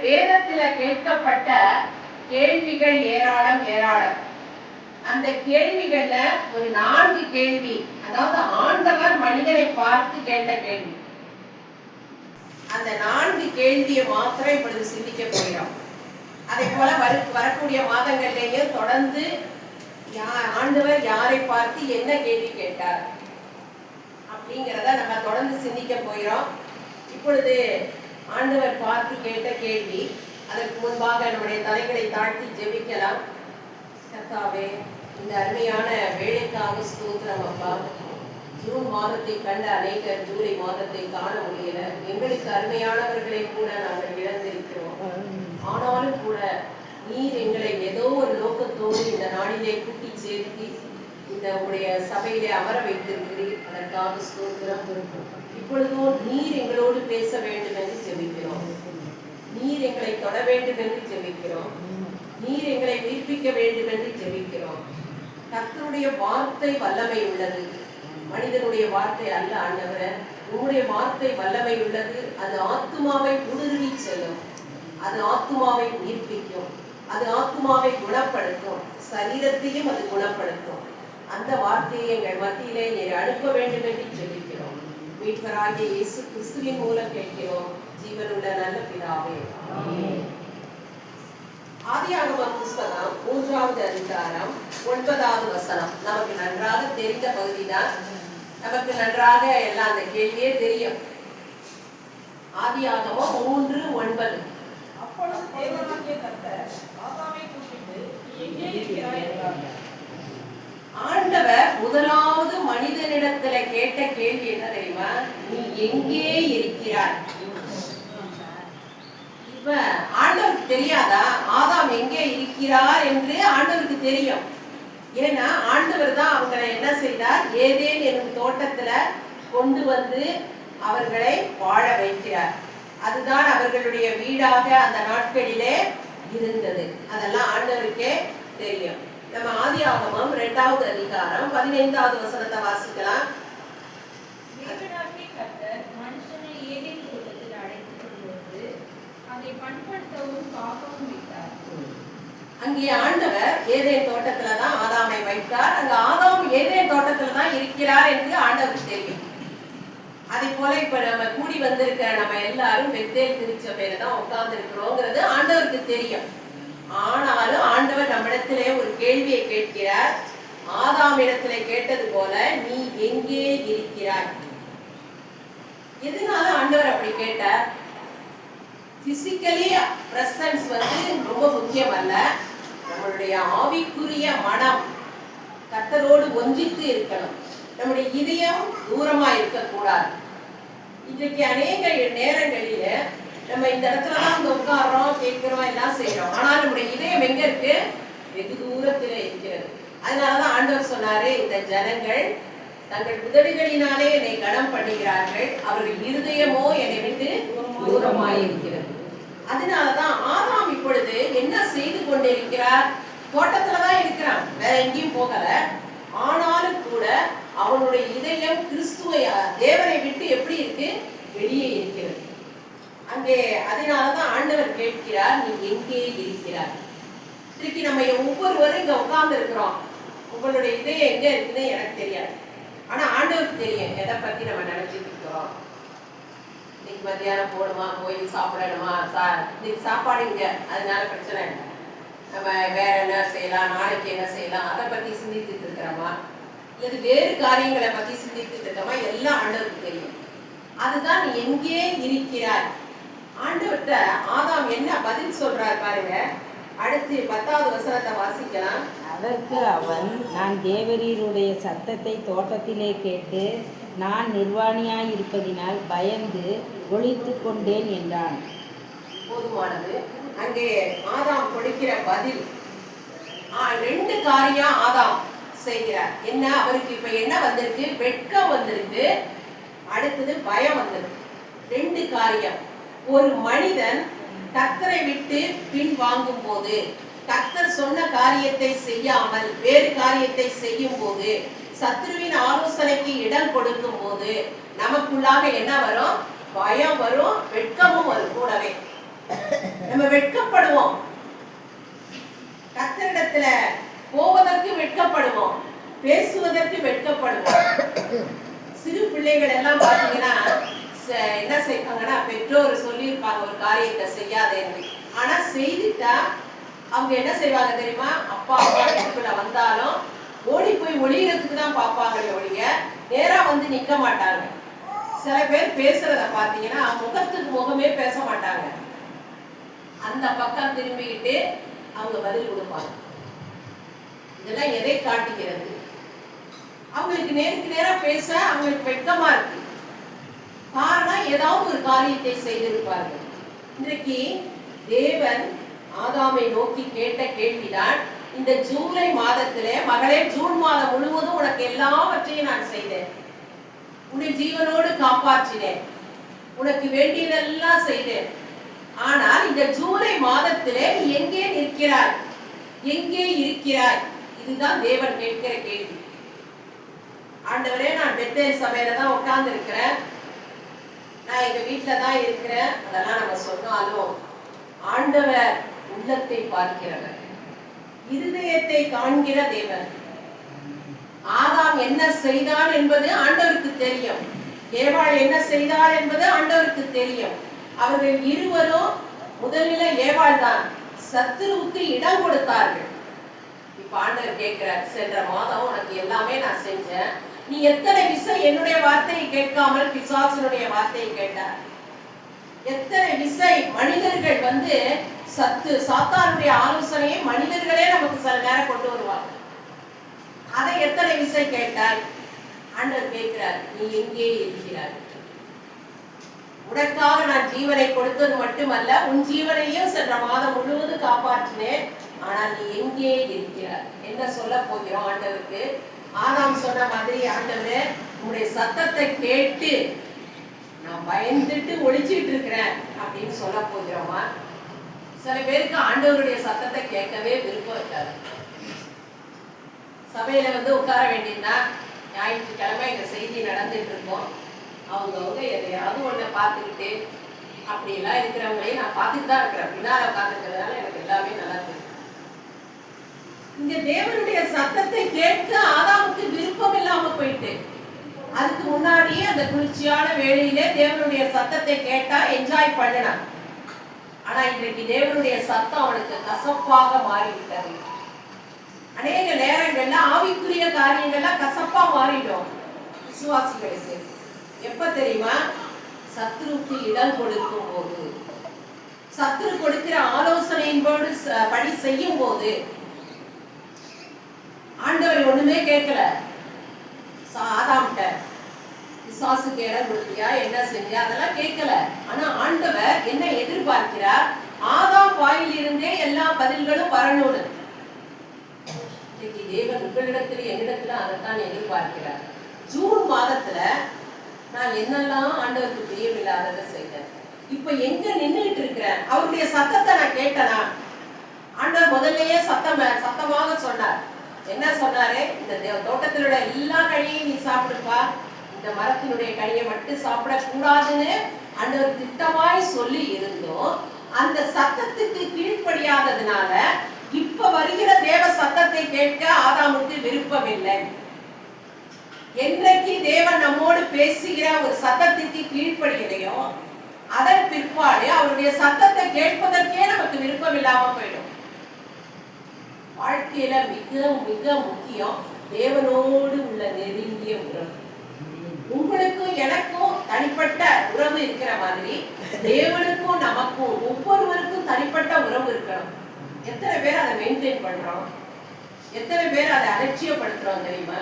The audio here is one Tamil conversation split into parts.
வேதத்துல கேட்கப்பட்ட கேள்விகள் ஏராளம் ஏராளம். அந்த கேள்விகள்ல ஒரு 4 கேள்வி, அதாவது ஆண்டவர் மனிதனை பார்த்து கேட்ட கேள்வி. அந்த 4 கேள்வியை மாத்திரம் இப்பொழுது சிந்திக்க போகிறோம். அதே போல வரக்கூடிய மாதங்கள்லேயும் தொடர்ந்து ஆண்டவர் யாரை பார்த்து என்ன கேள்வி கேட்டார் அப்படிங்கிறத நம்ம தொடர்ந்து சிந்திக்க போகிறோம். இப்பொழுது ஆண்டவர் பார்த்து கேட்ட கேள்வி. அதற்கு முன்பாக நம்முடைய தலைகளை தாழ்த்தி ஜெபிக்கலாம். கர்த்தாவே, இந்த அருமையான வேலைக்காக ஸ்தோத்திரம் அப்பா. ஜூன் மாதத்தை கண்ட அநேகர் ஜூலை மாதத்தை காண முடியல. எங்களுக்கு அருமையானவர்களை கூட நாங்கள் இழந்திருக்கிறோம். ஆனாலும் கூட நீர் எங்களை ஏதோ ஒரு நோக்கத்தோடு இந்த நாளிலே கூட்டி சேர்த்து இந்த உடைய சபையிலே அமர வைத்திருக்கிறீர். அதற்காக ஸ்தோத்திரம். இப்பொழுதும் நீர் எங்களோடு பேச வேண்டும் என்று ஜெபிக்கிறோம். நீர் எங்களை தொட வேண்டும் என்று ஜெபிக்கிறோம். நீர் எங்களை உயிர்ப்பிக்க வேண்டும் என்று ஜெபிக்கிறோம். கர்த்தருடைய வார்த்தை வல்லமை உள்ளது, மனிதனுடைய வார்த்தை அல்ல. ஆண்டவரே, உங்களுடைய வார்த்தை வல்லமை உள்ளது. அது ஆத்துமாவை ஊடுருவி செல்லும், அது ஆத்துமாவை உயிர்ப்பிக்கும், அது ஆத்துமாவை குணப்படுத்தும், சரீரத்தையும் அது குணப்படுத்தும். அந்த வார்த்தையை எங்கள் மத்தியிலே நீர் அனுப்ப வேண்டும் என்று ஜெபிக்கிறோம். மீட்பராகிய இயேசு கிறிஸ்துவின் மூலம் கேட்கிறோம், ஜீவனுள்ள நல்ல பிதாவே. ஆதியாகமம் புஸ்தகம் 3வது அதிகாரம் 9வது வசனம். நமக்கு நன்றாக தெரிந்த பகுதிதான். நமக்கு நன்றாக எல்லாம் அந்த கேள்வியே தெரியும். ஆதியாகமம் 3:9. அப்பொழுது தேவனாகிய கர்த்தர் ஆதாமை கூப்பிட்டு, எங்கே இருக்கிறாய் என்றார். ஆண்டவர் முதலாவது மனிதனிடத்துல கேட்ட கேள்வி என்ன தெரியுமா? நீ எங்கே இருக்கிறாய்? இப்ப ஆண்டவருக்கு தெரியாதா ஆதாம் எங்கே இருக்கிறார் என்று? ஆண்டவருக்கு தெரியும். ஏன்னா ஆண்டவர் தான் அவங்களை என்ன செய்தார்? ஏதேன் என்னும் தோட்டத்துல கொண்டு வந்து அவர்களை வாழ வைக்கிறார். அதுதான் அவர்களுடைய வீடாக அந்த நாட்களிலே இருந்தது. அதெல்லாம் ஆண்டவருக்கே தெரியும். நம்ம ஆதியாகமம் 2வது அதிகாரம் 15வது வசனத்தை வாசிக்கலாம். தேவனாகிய கர்த்தர் மனுஷனை ஏதேன் தோட்டத்தில் அழைத்துக் கொண்டு வந்து அதை பண்படுத்தவும் காக்கவும் விட்டார். அங்கே ஆண்டவர் ஏதேன் தோட்டத்துல தான் ஆதாமை வைத்தார். அங்க ஆதாம் ஏதேன் தோட்டத்துல தான் இருக்கிறார் என்று ஆண்டவருக்கு தெரியும். அதே போல இப்ப நம்ம கூடி வந்திருக்கிற நம்ம எல்லாரும் பெத்தேல் திருச்சபையில தான் உட்கார்ந்து இருக்கிறோங்கிறது ஆண்டவருக்கு தெரியும். ஆனாலும் ஆண்டவர் நம்மிடத்திலே ஒரு கேள்வியை கேட்கிறார். ஆதாம் இடத்திலே கேட்டது போல, நீ எங்கே இருக்கிறாய்? எதனால ஆண்டவர் அப்படி கேட்டார்? பிசிக்கலி பிரசன்ஸ் ரொம்ப முக்கியம் அல்ல. நம்மளுடைய ஆவிக்குரிய மனம் கர்த்தரோடு ஒன்றித்து இருக்கணும். நம்முடைய இதயம் தூரமா இருக்கக்கூடாது. இன்றைக்கு அநேக நேரங்களில நம்ம இந்த இடத்துலதான் வந்து உட்கார்றோம், கேட்கிறோம், எல்லாம் செய்யறோம். ஆனால் நம்முடைய இதயம் எங்க இருக்கு? வெகு தூரத்துல இருக்கிறது. அதனாலதான் ஆண்டவர் சொன்னாரு, இந்த ஜனங்கள் தங்கள் உதடுகளினாலே என்னை கனம் பண்ணுகிறார்கள், அவர்கள் இருதயமோ என்னை விட்டு தூரமாய் இருக்கிறது. அதனாலதான் ஆதாம் இப்பொழுது என்ன செய்து கொண்டிருக்கிறார்? தோட்டத்துலதான் இருக்கிறான், வேற எங்கேயும் போகல. ஆனாலும் கூட அவனுடைய இதயம் கிறிஸ்துவை, தேவனை விட்டு எப்படி இருக்கு? வெளியே இருக்கிறது. அங்கே அதனாலதான் ஆண்டவர் கேட்கிறார், நீ எங்கே இருக்கிறார்? திருப்பி நம்ம ஒவ்வொருவரும் இங்க உட்கார்ந்து இருக்கிறோம். உங்களுடைய இதயம் எங்க இருக்குன்னு எனக்கு தெரியாது. ஆனா ஆண்டவருக்கு தெரியும் எதை பத்தி நம்ம நினைச்சிட்டு இருக்கிறோம். இன்னைக்கு மத்தியானம் போகணுமா, போய் சாப்பிடணுமா, இன்னைக்கு சாப்பாடு இங்க, அதனால பிரச்சனை இல்லை. நம்ம வேற என்ன செய்யலாம், நாளைக்கு என்ன செய்யலாம், அதை பத்தி சிந்தித்துட்டு இருக்கிறோமா, இது வேறு காரியங்களை பத்தி சிந்தித்துட்டு இருக்கோமா, எல்லாம் ஆண்டவருக்கு தெரியும். அதுதான் நீ எங்கே இருக்கிறாய். ஆண்டவர்கிட்ட ஆதாம் என்ன பதில் சொல்றார் பாருங்க. அடுத்து 10வது வசனத்தை வாசிக்கலாம். அதற்கு அவன், நான் தேவரீருடைய சத்தத்தை தோட்டத்திலே கேட்டு நான் நிர்வாணியாய் இருப்பதினால் பயந்து ஒளித்து கொண்டேன் என்றான். போதுமானது. அங்கே ஆதாம் கொடுக்கிற பதில் 2 காரியம் ஆதாம் செய்கிறார். என்ன? அவருக்கு இப்ப என்ன வந்திருக்கு? வெட்கம் வந்திருக்கு. அடுத்தது பயம் வந்திருக்கு. 2 காரியம். ஒரு மனிதன் கர்த்தரை விட்டு பின் வாங்கும் போது, கர்த்தர் சொன்ன காரியத்தை செய்யாமல் வேறு காரியத்தை செய்யும் போது, சத்ருவின் ஆலோசனைக்கு இடம் கொடுக்கும் போது நமக்குள்ளாக என்ன வரும்? பயம் வரும், வெட்கமும் வரும் கூடவே. நம்ம வெட்கப்படுவோம், கர்த்தரிடத்துல போவதற்கு வெட்கப்படுவோம், பேசுவதற்கு வெட்கப்படுவோம். சிறு பிள்ளைகள் எல்லாம் பாத்தீங்கன்னா என்ன செய்வாங்கன்னா, பெற்றோர் சொல்லியிருப்பாங்க ஒரு காரியத்தை செய்யாதேன்னு, ஆனா செய்துட்டா அவங்க என்ன செய்வாங்க தெரியுமா? அப்பா அம்மா இடத்துல வந்தாலும் ஓடி போய் ஒளியறதுக்கு தான் பார்ப்பாங்களே ஒழிய நேரா வந்து நிக்க மாட்டாங்க. சில பேர் பேசுறத பாத்தீங்கன்னா முகத்துக்கு முகமே பேச மாட்டாங்க, அந்த பக்கம் திரும்பிக்கிட்டு அவங்க பதில் கொடுப்பாங்க. இதெல்லாம் எதை காட்டுகிறது? அவங்களுக்கு நேருக்கு நேரா பேச அவங்களுக்கு வெட்கமா இருக்கு. காரணம், ஏதாவது ஒரு காரியத்தை செய்திருப்பார்கள். இன்றைக்கு தேவன் ஆதாமை நோக்கி கேட்ட கேள்விதான், இந்த ஜூலை மாதத்திலே, மகளே ஜூன் மாதம் முழுவதும் உனக்கு எல்லாவற்றையும் நான் செய்தேன், உன்னை ஜீவனோடு காப்பாற்றினேன், உனக்கு வேண்டியதெல்லாம் செய்தேன். ஆனால் இந்த ஜூலை மாதத்திலே நீ எங்கே நிற்கிறாய், எங்கே இருக்கிறாய்? இதுதான் தேவன் கேட்கிற கேள்வி. ஆண்டவரே, நான் பெத்தேல் சபையில தான் உட்கார்ந்து இருக்கிறேன், நான் எங்க வீட்டுல தான் இருக்கிறேன், அதெல்லாம் நம்ம சொன்னாலும் ஆண்டவர் உள்ளத்தை பார்க்கிறவர், இருதயத்தை காண்கிற தேவன். ஆதாம் என்ன செய்தான் என்பது ஆண்டவருக்கு தெரியும், ஏவாள் என்ன செய்தாள் என்பது ஆண்டவருக்கு தெரியும். அவர்கள் இருவரும் முதலில் ஏவாள் தான் சத்துருவுக்கு இடம் கொடுத்தார்கள். இப்ப ஆண்டவர் கேட்கிறார், சென்ற மாதம் உனக்கு எல்லாமே நான் செஞ்சேன், நீ எத்தனை விசை என்னுடைய வார்த்தையை கேட்காமல் பிசாசனுடைய வார்த்தையை கேட்டார்? எத்தனை விசை மனிதர்கள் வந்து சாத்தானுடைய ஆலோசனையை மனிதர்களே நமக்கு சில நேரம் கொண்டு வருவாங்க, அதை எத்தனை விசை கேட்டாய்? ஆண்டவர் கேட்கிறார், நீ எங்கே இருக்கிறாய்? உனக்காக நான் ஜீவனை கொடுத்தது மட்டுமல்ல, உன் ஜீவனையும் சென்ற மாதம் முழுவதும் காப்பாற்றினேன், ஆனால் நீ எங்கே இருக்கிறாய்? என்ன சொல்ல போகிறோம் ஆண்டவருக்கு? ஆதாம் சொன்ன மாதிரி, ஆண்டவரே உங்களுடைய சத்தத்தை கேட்டு நான் பயந்துட்டு ஒளிச்சிட்டு இருக்கிறேன் அப்படின்னு சொல்ல போகிறோமா? சில பேருக்கு ஆண்டவருடைய சத்தத்தை கேட்கவே விருப்பம் இருக்காது. சபையில வந்து உட்கார வேண்டியதுன்னா, ஞாயிற்றுக்கிழமை இந்த செய்தி நடந்துட்டு இருக்கோம், அவங்கவுங்க எதையாவது ஒண்ணு பார்த்துக்கிட்டு அப்படியெல்லாம் இருக்கிறவங்களையும் நான் பார்த்துட்டு தான் இருக்கிறேன், பின்னால உட்காந்துருக்கிறதுனால எனக்கு எல்லாமே நல்லா தெரியும். இந்த தேவனுடைய சத்தத்தை கேட்க ஆதாமுக்கு விருப்பம் இல்லாம போயிட்டு, அதுக்கு முன்னாடியே அந்த குளிர்ச்சியான வேளையிலே தேவனுடைய சத்தத்தை கேட்டா என்ஜாய் பண்ணலாம். ஆனா இன்றைக்கு தேவனுடைய சத்தம் அவனுக்கு கசப்பாக மாறிவிட்டது. அநேக நேரங்கள்ல ஆவிக்குரிய காரியங்கள்லாம் கசப்பா மாறிடும் விசுவாசிகளுக்கு. எப்ப தெரியுமா? சத்துருக்கு இடம் கொடுக்கும் போது, சத்துரு கொடுக்கிற ஆலோசனையின்போடு படி செய்யும் போது. ஆண்டவர் ஒண்ணுமே கேட்கல ஆதாம்கிட்ட, விசுவாசுக்கு இடம் கொடுத்தியா, என்ன செஞ்சா, அதெல்லாம் கேட்கல. ஆனா ஆண்டவர் என்ன எதிர்பார்க்கிறார்? ஆதாம் வாயிலிருந்தே எல்லா பதில்களும் வரணும்னு. தேவன் உங்களிடத்துல என்னிடத்துல அதைத்தான் எதிர்பார்க்கிறார். ஜூன் மாதத்துல நான் என்னெல்லாம் ஆண்டவருக்கு பிரியமில்லாததை செய்தேன், இப்ப எங்க நின்றுட்டு இருக்கிறேன்? அவருடைய சத்தத்தை நான் கேட்டனா? ஆண்டவர் முதல்லயே சத்தமாக சொன்னார். என்ன சொன்னாரு? இந்த தோட்டத்தினுடைய எல்லா கனியையும் நீ சாப்பிடுப்பா, இந்த மரத்தினுடைய கனியை மட்டும் சாப்பிடக்கூடாதுன்னு ஆண்டவர் திட்டமாய் சொல்லி இருந்தோம். அந்த சத்தத்துக்கு கீழ்ப்படியாததுனால இப்ப வருகிற தேவ சத்தத்தை கேட்க ஆதாமுக்கு விருப்பம் இல்லை. என்றைக்கு தேவன் நம்மோடு பேசுகிற ஒரு சத்தத்திற்கு கீழ்ப்படியலையோ, அதன் பிற்பாடு அவருடைய சத்தத்தை கேட்பதற்கே நமக்கு விருப்பம் இல்லாம போயிடும். வாழ்க்கையில மிக மிக முக்கியம் தேவனோடு உள்ள நெருங்கிய உறவு. உங்களுக்கும் எனக்கும் தனிப்பட்ட உறவு இருக்கிற மாதிரி தேவனுக்கும் நமக்கும் ஒவ்வொருவருக்கும் தனிப்பட்ட உறவு இருக்கணும். எத்தனை பேர் அதை மெயின்டைன் பண்றோம்? எத்தனை பேர் அதை அலட்சியப்படுத்துறோம் தெரியுமா?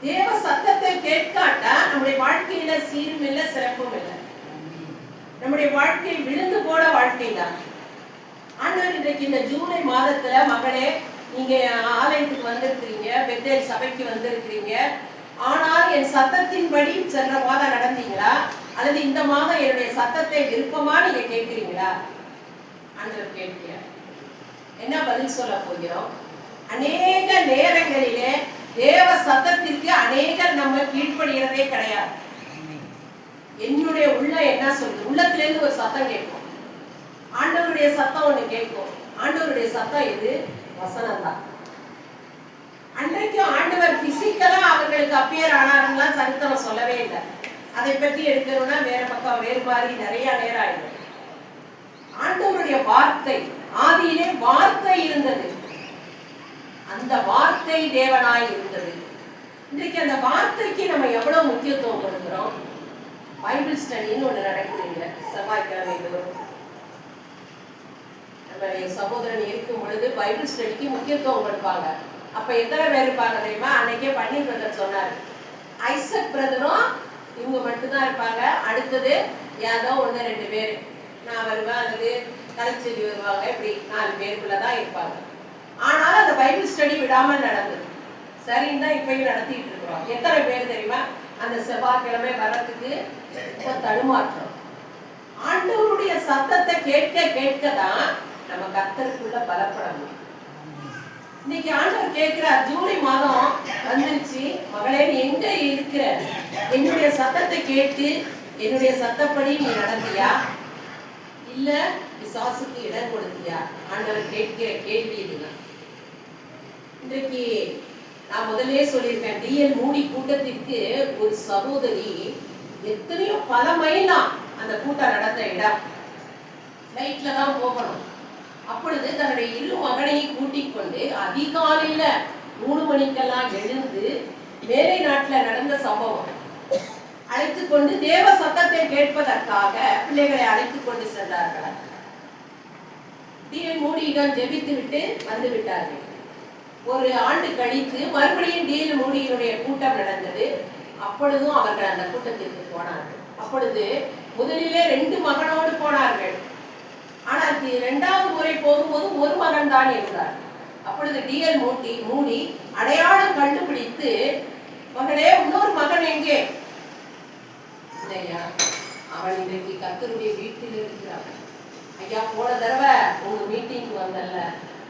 தேவ சத்தத்தை கேட்காட்டா நம்முடைய வாழ்க்கையில சீரும் இல்லை, சிறப்பும் இல்லை. நம்முடைய வாழ்க்கை விழுந்து போன வாழ்க்கை தான். ஆண்டவர் இன்றைக்கு இந்த ஜூலை மாதத்துல, மகளே நீங்க ஆலயத்துக்கு வந்திருக்கிறீங்க, பெத்தேல் சபைக்கு வந்திருக்கிறீங்க, ஆனால் என் சத்தத்தின்படி சென்ற மாதம் நடந்தீங்களா, அல்லது இந்த மாதம் என்னுடைய சத்தத்தை விருப்பமா நீங்க கேட்கிறீங்களா? ஆண்டவர் கேட்கிறார். என்ன பதில் சொல்ல போகிறோம்? அநேக நேரங்களிலே தேவ சத்தத்திற்கு அநேகர் நம்ம கீழ்ப்படுகிறதே கிடையாது. என்னுடைய உள்ள என்ன சொல்லுது? உள்ளத்துல இருந்து ஒரு சத்தம் கேட்கும், ஆண்டவருடைய சத்தம் ஒண்ணு கேட்கும். ஆண்டவருடைய சத்தம் எது? வசனம் தான். அன்றைக்கும் ஆண்டவர் பிசிக்கலா அவர்களுக்கு அப்பியர் ஆனாருன்னா சரித்திரம் சொல்லவே இல்லை. அதை பற்றி எடுக்கணும்னா வேற பக்கம் வேறு மாதிரி நிறைய நேரம் ஆயிடும். ஆண்டவருடைய வார்த்தை, ஆதியிலே வார்த்தை இருந்தது, அந்த வார்த்தை தேவனாய் இருந்தது. இன்றைக்கு அந்த வார்த்தைக்கு நம்ம எவ்வளவு முக்கியத்துவம் கொடுக்கிறோம்? பைபிள் ஸ்டடின்னு ஒண்ணு நடக்குதுங்க செவ்வாய்க்கிழமை தோறும். நம்ம சகோதரன் இருக்கும் பொழுது பைபிள் ஸ்டடிக்கு முக்கியத்துவம் கொடுப்பாங்க. அப்ப எத்தனை பேர் இருப்பாங்க தெரியுமா? அன்னைக்கே பன்னீர் பிரதர் சொன்னாரு, ஐசக் பிரதரும் இவங்க மட்டும்தான் இருப்பாங்க. அடுத்தது ஏதோ 1-2 பேர் நான் வருவேன், அல்லது கலைச்செல்வி வருவாங்க, இப்படி 4 பேருக்குள்ளதான் இருப்பாங்க. ஆனாலும் அந்த பைபிள் ஸ்டடி விடாமல் நடந்தது. சரின்னு தான் இப்பயும் நடத்திட்டு இருக்கிறோம். எத்தனை பேர் தெரியுமா? அந்த செவ்வாய்க்கிழமை வர்றதுக்கு தடுமாற்றம். ஆண்டவருடைய சத்தத்தை கேட்க கேட்கதான் நம்ம கர்த்தருக்குள்ள பலப்படணும். இன்னைக்கு ஆண்டவர் கேட்கிறார், ஜூலை மாதம் வந்துருச்சு, மகளே நீ எங்க இருக்கிற? என்னுடைய சத்தத்தை கேட்டு என்னுடைய சத்தப்படி நீ நடந்தியா, இல்ல பிசாசுக்கு இடம் கொடுத்தியா? ஆண்டவர் கேட்கிற கேள்வி இதுதான். இன்றைக்கு நான் முதலே சொல்லியிருக்கேன், டிஎல் மூடி கூட்டத்திற்கு ஒரு சகோதரி எத்தனையோ பல மைலாம் அந்த கூட்டம் நடந்த இடம், ஃபிளைட்ல தான் போகணும். அப்பொழுது தன்னுடைய இரு மகனையும் கூட்டிக் கொண்டு அதிகாலையில 3 மணிக்கெல்லாம் எழுந்து மேலை நாட்டுல நடந்த சம்பவம் அழைத்து கொண்டு தேவ சத்தத்தை கேட்பதற்காக பிள்ளைகளை அழைத்து கொண்டு சென்றார்கள். டிஎல் மூடியிடம் ஜெபித்து விட்டு வந்து விட்டார்கள். ஒரு ஆண்டு கழித்து மறுபடியும் டிஎல் மூடியினுடைய கூட்டம் நடந்தது. அப்பொழுதும் அவர்கள் அந்த கூட்டத்திற்கு போனார்கள். அப்பொழுது முதலிலே 2 மகனோடு போனார்கள். ஆனால் 2வது முறை போகும்போது ஒரு மகன் தான் இருந்தார். அப்பொழுது டிஎல் மூடி அடையாளம் கண்டுபிடித்து, மகனே இன்னொரு மகன் எங்கே? இல்லையா, அவன் இன்றைக்கு கர்த்தருடைய வீட்டில் இருக்கிறான். ஐயா, போன தடவை உங்க மீட்டிங் வந்தல்ல,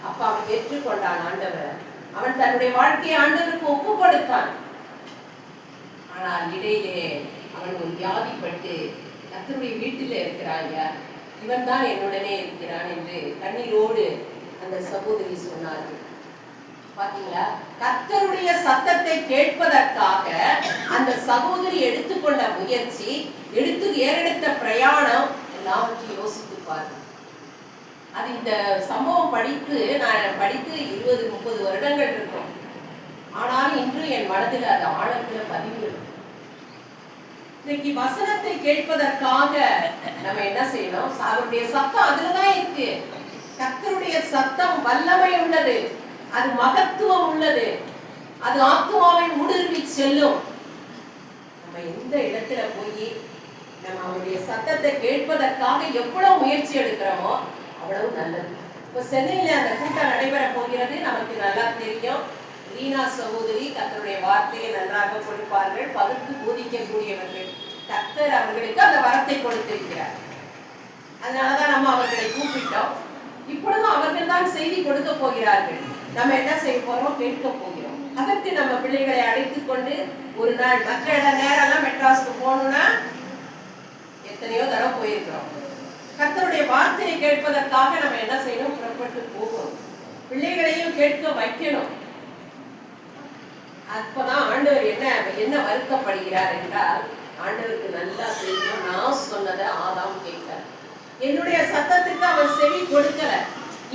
அப்ப அவன் ஏற்றுக்கொண்டான் ஆண்டவர். அவன் தன்னுடைய வாழ்க்கையை ஆண்டவருக்கு ஒப்பு கொடுத்தான். ஆனால் இடையிலே அவன் ஒரு வியாதிப்பட்டு கர்த்தருடைய வீட்டில இருக்கிறாங்க, இவன் தான் என்னுடனே இருக்கிறான் என்று கண்ணீரோடு அந்த சகோதரி சொன்னார்கள். பாத்தீங்களா, கர்த்தருடைய சத்தத்தை கேட்பதற்காக அந்த சகோதரி எடுத்துக்கொண்ட முயற்சி, ஏறெடுத்த பிரயாணம் எல்லாவற்றையும் யோசித்து பாருங்க. அது இந்த சம்பவம் நான் படித்து 20-30 வருடங்கள் இருக்கும். ஆனாலும் இன்று என் மனதில் அது ஆழத்துல பதிவு இருக்கும். இன்னைக்கு வசனத்தை கேட்பதற்காக நம்ம என்ன செய்யணும்? அவருடைய சத்தம் அதுலதான் இருக்கு. கர்த்தருடைய சத்தம் வல்லமை உள்ளது, அது மகத்துவம் உள்ளது, அது ஆத்மாவை ஊடுருவி செல்லும். நம்ம எந்த இடத்துல போய் நம்ம அவருடைய சத்தத்தை கேட்பதற்காக எவ்வளவு முயற்சி எடுக்கிறோமோ அவ்வளவு நல்லது. இப்ப சென்னையில அந்த கூட்டம் நடைபெற போகிறது, நமக்கு நல்லா தெரியும். ரீனா சகோதரி கர்த்தருடைய வார்த்தையை நன்றாக கொடுப்பார்கள், பகுத்து போதிக்கக்கூடியவர்கள். கர்த்தர் அவர்களுக்கு அந்த வரத்தை கொடுத்திருக்கிறார். அதனாலதான் நம்ம அவர்களை கூப்பிட்டோம். இப்பொழுதும் அவர்கள் தான் செய்தி கொடுக்க போகிறார்கள். நம்ம என்ன செய்ய போறோம்? கேட்க போகிறோம். அதற்கு நம்ம பிள்ளைகளை அழைத்துக் கொண்டு ஒரு நாள் மற்ற நேரம் மெட்ராஸ்க்கு போகணும்னா எத்தனையோ தடவை போயிருக்கிறோம். கர்த்தருடைய வார்த்தையை கேட்பதற்காக நம்ம என்ன செய்யணும்? புறப்பட்டு போகணும். பிள்ளைகளையும் கேட்க வைக்கணும். அப்பதான் ஆண்டவர் என்ன வருத்தப்படுகிறார் என்றால், ஆண்டவருக்கு நல்லா தெரியும், நான் சொன்னதை ஆதாம் கேட்க, என்னுடைய சத்தத்துக்கு அவன் செவி கொடுக்கல.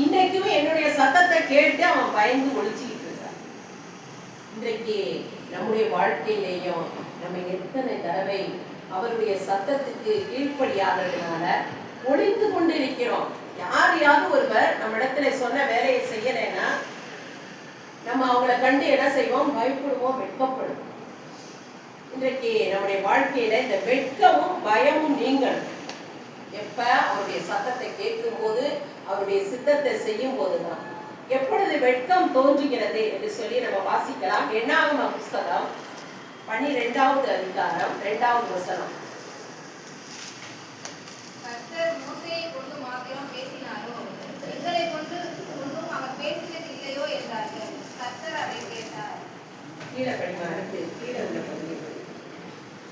இன்னைக்குமே என்னுடைய சத்தத்தை கேட்டு அவன் பயந்து ஒழிச்சுக்கிட்டு இருக்கான். இன்றைக்கு நம்முடைய வாழ்க்கையிலேயும் நம்ம எத்தனை தடவை அவருடைய சத்தத்துக்கு கீழ்ப்படியாததுனால ஒழித்து கொண்டு இருக்கிறோம். யாரையாவது ஒருவர் நம்ம இடத்துல சொன்ன வேலையை செய்யலைன்னா நம்ம அவங்களை கண்டு என்ன செய்வோம்? பயப்படுவோம், வெட்கப்படுவோம். இன்றைக்கு நம்முடைய வாழ்க்கையில இந்த வெட்கமும் பயமும் நீங்கணும். எப்ப? அவருடைய சத்தத்தை கேட்கும் போது, அவருடைய சித்தத்தை செய்யும் போதுதான். எப்பொழுது வெட்கம் தோன்றுகிறது என்று சொல்லி நம்ம வாசிக்கலாம். என்னாகம புஸ்தகம் 12வது அதிகாரம் 2வது வசனம். கர்த்தர் மோசேயை கொண்டு மாத்திரம் பேசினாரோ, எங்களை கொண்டும் அவர் பேசினது இல்லையோ என்றார்கள். கர்த்தர் அதை கேட்டார். கீழே படிமானுக்கு கீழே உள்ள பகுதி.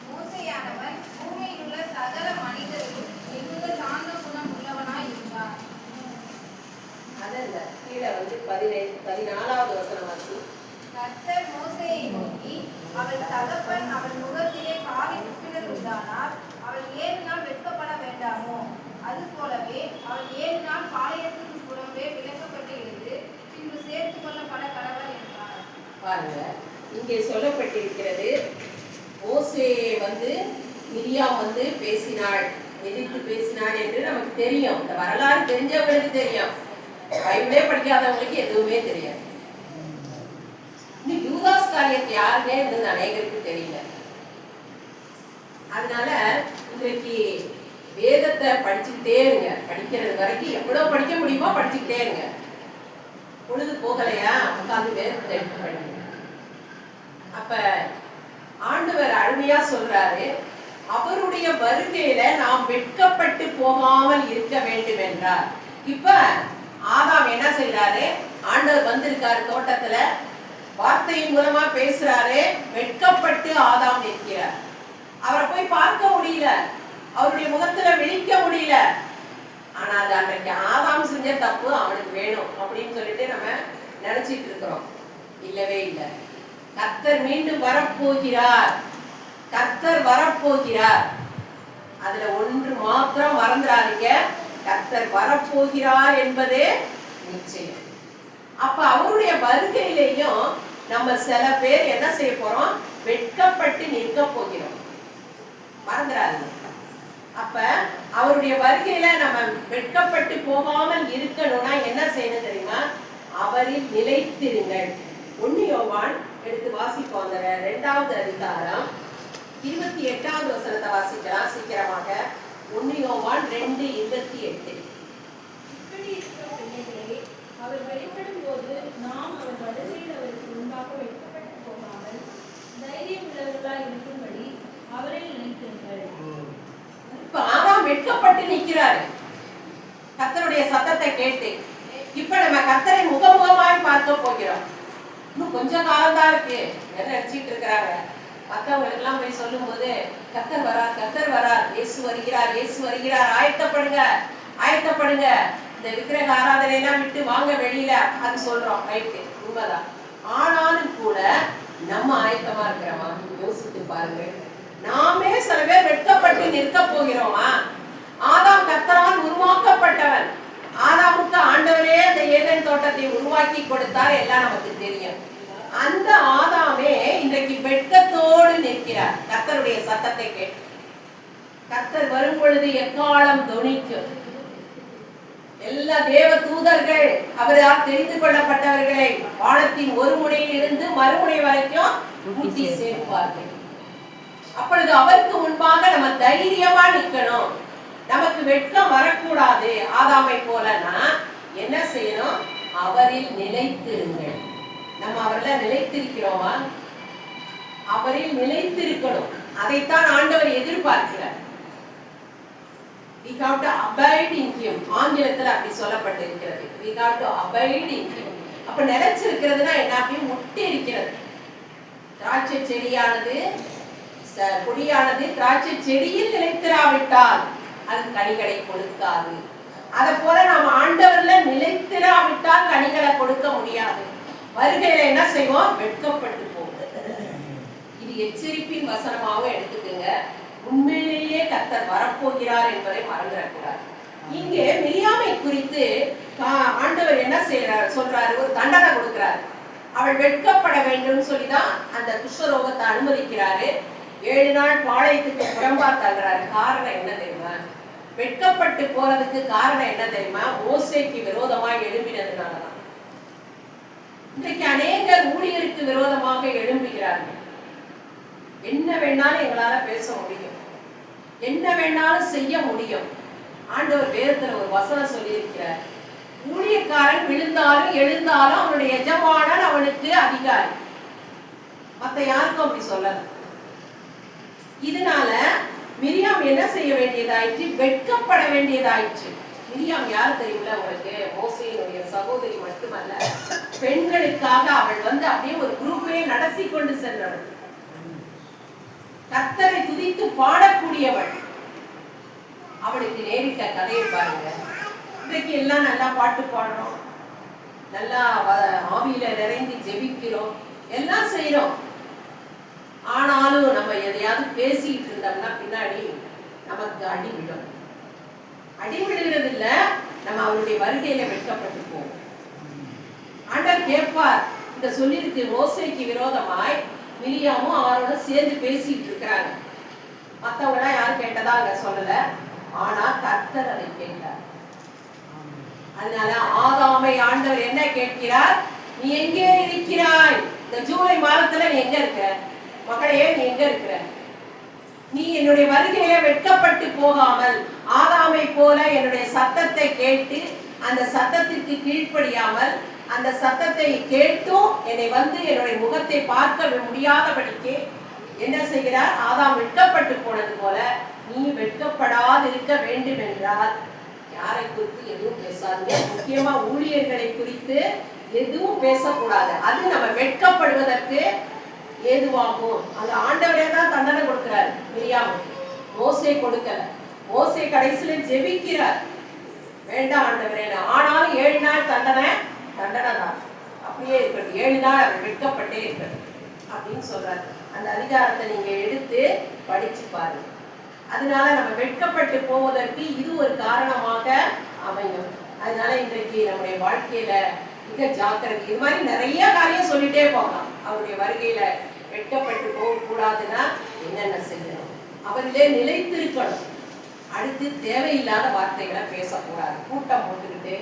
மோசேயானவர் பூமியில் உள்ள சகல மனிதரிலும் மிகுந்த சாந்த குணம் உள்ளவனாய் இருந்தார். கீழே 14வது வசனம் வாசி. கர்த்தர் மோசேயை நோக்கி, அவள் தகப்பன் அவள் முகத்திலே காரி துப்பிடல் உண்டானால் அவள் 7 நாள் வெட்கப்பட வேண்டாமோ? அது போலவே அவள் 7 நாள் பாளையத்துக்கு புறம்பே விலக்கப்பட்டு இருந்து பின்பு சேர்த்துக் கொள்ளப்பட கடவுள் என்றார். பாருங்க, இங்கே சொல்லப்பட்டிருக்கிறது, மோசே மிரியாம் பேசினாள், எதிர்த்து பேசினாள் என்று நமக்கு தெரியும். இந்த வரலாறு தெரிஞ்சவங்களுக்கு தெரியும், பைபிளே படிக்காதவங்களுக்கு எதுவுமே தெரியாது. யூதாஸ் காரியத்தை யாருமே அநேகருக்கு தெரியல. அதனால இன்றைக்கு வேதத்தை படிச்சுக்கிட்டே இருங்க. படிக்கிறது வரைக்கும் எவ்வளவு படிக்க முடியுமோ படிச்சுக்கிட்டே இருங்க. பொழுது போகலையா உட்கார்ந்து வேதத்தை எடுத்து படிங்க. அப்ப ஆண்டவர் அருமையா சொல்றாரு, அவருடைய வருகையில நாம் வெட்கப்பட்டு போகாமல் இருக்க வேண்டும் என்றார். இப்ப ஆதாம் என்ன செய்யறாரு? ஆண்டவர் வந்திருக்காரு, தோட்டத்துல வார்த்தையின் மூலமா பேசுறாரு. வெட்கப்பட்டு ஆதாம் நிற்கிறார். அவரை போய் பார்க்க முடியல, அவருடைய முகத்துல விழிக்க முடியல. ஆனா அது அன்றைக்கு ஆதாம் செஞ்ச தப்பு அவனுக்கு வேணும் அப்படின்னு சொல்லிட்டு நம்ம நினைச்சிட்டு இருக்கிறோம். இல்லவே இல்லை. கர்த்தர் மீண்டும் வரப்போகிறார், கர்த்தர் வரப்போகிறார். அதுல ஒன்று மாத்திரம் மறந்துடாதீங்க, கர்த்தர் வரப்போகிறார் என்பதே நிச்சயம். அப்ப அவருடைய வருகையிலையும் நம்ம சில பேர் என்ன செய்ய போறோம்? வெட்கப்பட்டு நிற்க போகிறோம். மறந்துடாதீங்க. அப்ப அவருடைய வருகையில நம்ம வெட்கப்பட்டு போகாமல் இருக்கணும்னா என்ன செய்யணும் தெரியுமா? அவரில் நிலைத்திருங்கள். 1 யோவான் எடுத்து வாசிப்போம். அந்த 2வது அதிகாரம் 28வது வசனத்தை வாசிக்கலாம் சீக்கிரமாக. 1 யோவான் 2:28. இப்படி இருக்கிற பிள்ளைகளே, அவர் வெளிப்படும் போது நாம் அவர் வருகையில் அவருக்கு முன்பாக வெட்கப்பட்டு போகாமல் தைரியம் உள்ளவர்களாய் இருக்கும்படி அவரை நினைத்திருங்கள். இப்ப ஆதாம் வெட்கப்பட்டு நிற்கிறாரு கர்த்தருடைய சத்தத்தை கேட்டு. இப்ப நம்ம கர்த்தரை முகமுகமாய் பார்க்க போகிறோம். இன்னும் கொஞ்சம் காலம் தான் இருக்கு. என்ன நினைச்சிட்டு இருக்கிறாங்க? மற்றவங்களுக்கு எல்லாம் போய் சொல்லும் போது கர்த்தர் வரார், கர்த்தர் வரார், இயேசு வருகிறார், இயேசு வருகிறார், ஆயத்தப்படுங்க, ஆயத்தப்படுங்க, இந்த விக்கிரக ஆராதனை எல்லாம் விட்டு வாங்க வெளியில, அது சொல்றோம். ரைட்டு, உண்மைதான். ஆனாலும் கூட நம்ம ஆயத்தமா இருக்கிறோமா? யோசித்து பாருங்க. நாமே சில பேர் வெட்கப்பட்டு நிற்க போகிறோமா? ஆதாம் கர்த்தரால் உருவாக்கப்பட்டவன். ஆதாமுக்கு ஆண்டவரே அந்த ஏதேன் தோட்டத்தை உருவாக்கி கொடுத்தார், எல்லாம் நமக்கு தெரியும். அந்த ஆதாமே இன்றைக்கு வெட்கத்தோடு நிற்கிறார் கர்த்தருடைய சத்தத்தை கேட்டு. கர்த்தர் வரும் பொழுது எக்காலம் தொனிக்கும். எல்லா தேவ தூதர்கள் அவரால் தெரிந்து கொள்ளப்பட்டவர்களை வானத்தின் ஒரு முனையில் இருந்து மறுமுனை வரைக்கும் கூட்டி சேர்ப்பார்கள். அப்பொழுது அவருக்கு முன்பாக நம்ம தைரியமா நிற்கணும். நமக்கு வெட்கம் வரக்கூடாது. ஆதாமை போலனா என்ன செய்யணும்? அவரில் நிலைத்திருங்கள். நம்ம அவர்ல நிலைத்திருக்கிறோமா? அவரில் நிலைத்திருக்கணும். அதைத்தான் ஆண்டவர் எதிர்பார்க்கிறார். We have to abide in him. ஆங்கிலத்தில் அப்படி சொல்லப்பட்டிருக்கிறது. We have to abide in him. அப்ப நிலைச்சிருக்கிறதுனா என்ன? அப்படியே முட்டி இருக்கிறது. திராட்சை செடியானது கொடியானது திராட்சை செடியில் நிலைத்திராவிட்டால் அது கனிகளை கொடுக்காது. அதை போல நாம் ஆண்டவர்ல நிலைத்திராவிட்டால் கனிகளை கொடுக்க முடியாது. வருகையில என்ன செய்வோம்? வெட்கப்பட்டு போகும். இது எச்சரிப்பின் வசனமாக எடுத்துக்கங்க. உண்மையிலேயே கர்த்தர் வரப்போகிறார் என்பதை மறந்துடக்கூடாது. இங்கே மிரியாமை குறித்து ஆண்டவர் என்ன சொல்றாரு? ஒரு தண்டனை கொடுக்கிறாரு. அவள் வெட்கப்பட வேண்டும் சொல்லிதான் அந்த குஷ்டரோகத்தை அனுமதிக்கிறாரு. 7 நாள் பாளையத்துக்கு புறம்பா தள்ளுறாரு. காரணம் என்ன தெரியுமா? வெட்கப்பட்டு போறதுக்கு காரணம் என்ன தெரியுமா? மோசேக்கு விரோதமாக எழும்பினதுனாலதான். இன்றைக்கு அநேகர் ஊழியருக்கு விரோதமாக எழும்புகிறார்கள். என்ன வேணாலும் எங்களால பேச முடியும், என்ன வேணாலும் செய்ய முடியும். ஆண்டவர் வேதத்துல ஒரு வசனம் சொல்லி இருக்கிறார். ஊழியக்காரன் விழுந்தாலும் எழுந்தாலும் அவனுடைய எஜமானன் அவனுக்கு அதிகாரி. மத்த யாருக்கும் அப்படி சொல்லல. இதனால மிரியாம் என்ன செய்ய வேண்டியதாயிற்று? வெட்கப்பட வேண்டியதாயிற்று. மிரியாம் யார் தெரியுமில்ல உங்களுக்கு? மோசேயினுடைய சகோதரி மட்டுமல்ல, பெண்களுக்காக அவள் அப்படியே ஒரு குரூப்பே நடத்தி கொண்டு சென்றவள். கர்த்தரை துதித்து பாடக்கூடியவள். அவளுக்கு நேரிட்ட கதையை பாருங்க. இன்றைக்கு எல்லாம் நல்லா பாட்டு பாடுறோம், நல்லா ஆவியில நிறைந்து ஜெபிக்கிறோம், எல்லாம் செய்யறோம். ஆனாலும் நம்ம எதையாவது பேசிட்டு இருந்தோம்னா பின்னாடி நமக்கு அடி விடும். அடி விடுகிறது இல்ல, நம்ம அவருடைய வருகையில வெட்கப்பட்டு போவோம். ஆண்டவர் கேட்பார். இந்த சொல்லிருக்கு, மோசேக்கு விரோதமாய் மிரியாமும் அவரோட சேர்ந்து பேசிட்டு இருக்கிறாங்க. மத்தவங்க எல்லாம் யாரும் கேட்டதா அங்க சொல்லல, ஆனா கர்த்தர் அதை கேட்டார். அதனால ஆதாமை ஆண்டவர் என்ன கேட்கிறார்? நீ எங்கே இருக்கிறாய்? இந்த ஜூலை மாதத்துல நீ எங்க இருக்க மகளே? நீ எங்க இருக்கிற? நீ என்னுடைய வருகையில வெட்கப்பட்டு போகாமல் ஆதாமை போல என்னுடைய சத்தத்தை கேட்டு அந்த சத்தத்திற்கு கீழ்ப்படியாமல், அந்த சத்தத்தை கேட்டும் என்னை வந்து என்னுடைய முகத்தை பார்க்க முடியாதபடிக்கு என்ன செய்கிறார்? ஆதாம் வெட்கப்பட்டு போனது போல நீ வெட்கப்படாது இருக்க வேண்டும் என்றால் யாரை குறித்து எதுவும் பேசாது. முக்கியமா ஊழியர்களை குறித்து எதுவும் பேசக்கூடாது. அது நம்ம வெட்கப்படுவதற்கு ஏதுவாகும். அந்த ஆண்டவரே தான் தண்டனை கொடுக்கிறார் மிரியாமுக்கு, மோசே கொடுக்கல. மோசே கடைசியில ஜெபிக்கிறார், வேண்டாம் ஆண்டவரே, ஆனாலும் 7 நாள் தண்டனை தான், அப்படியே இருக்கட்டும், 7 நாள் அவர் வெட்கப்பட்டே இருக்கட்டும் அப்படின்னு சொல்றாரு. அந்த அதிகாரத்தை நீங்க எடுத்து படிச்சு பாருங்க. அதனால நம்ம வெட்கப்பட்டு போவதற்கு இது ஒரு காரணமாக அமையும். அதனால இன்றைக்கு நம்முடைய வாழ்க்கையில மிக ஜாக்கிரதை. இது மாதிரி நிறைய காரியம் சொல்லிட்டே போகலாம். அவருடைய வருகையில வெட்கப்பட்டு போக கூடாதுன்னா என்னென்ன செய்யணும்? அவரிலே நிலைத்திருக்கணும். அடுத்து தேவையில்லாத வார்த்தைகளை பேசக்கூடாது. கூட்டம் போட்டுக்கிட்டு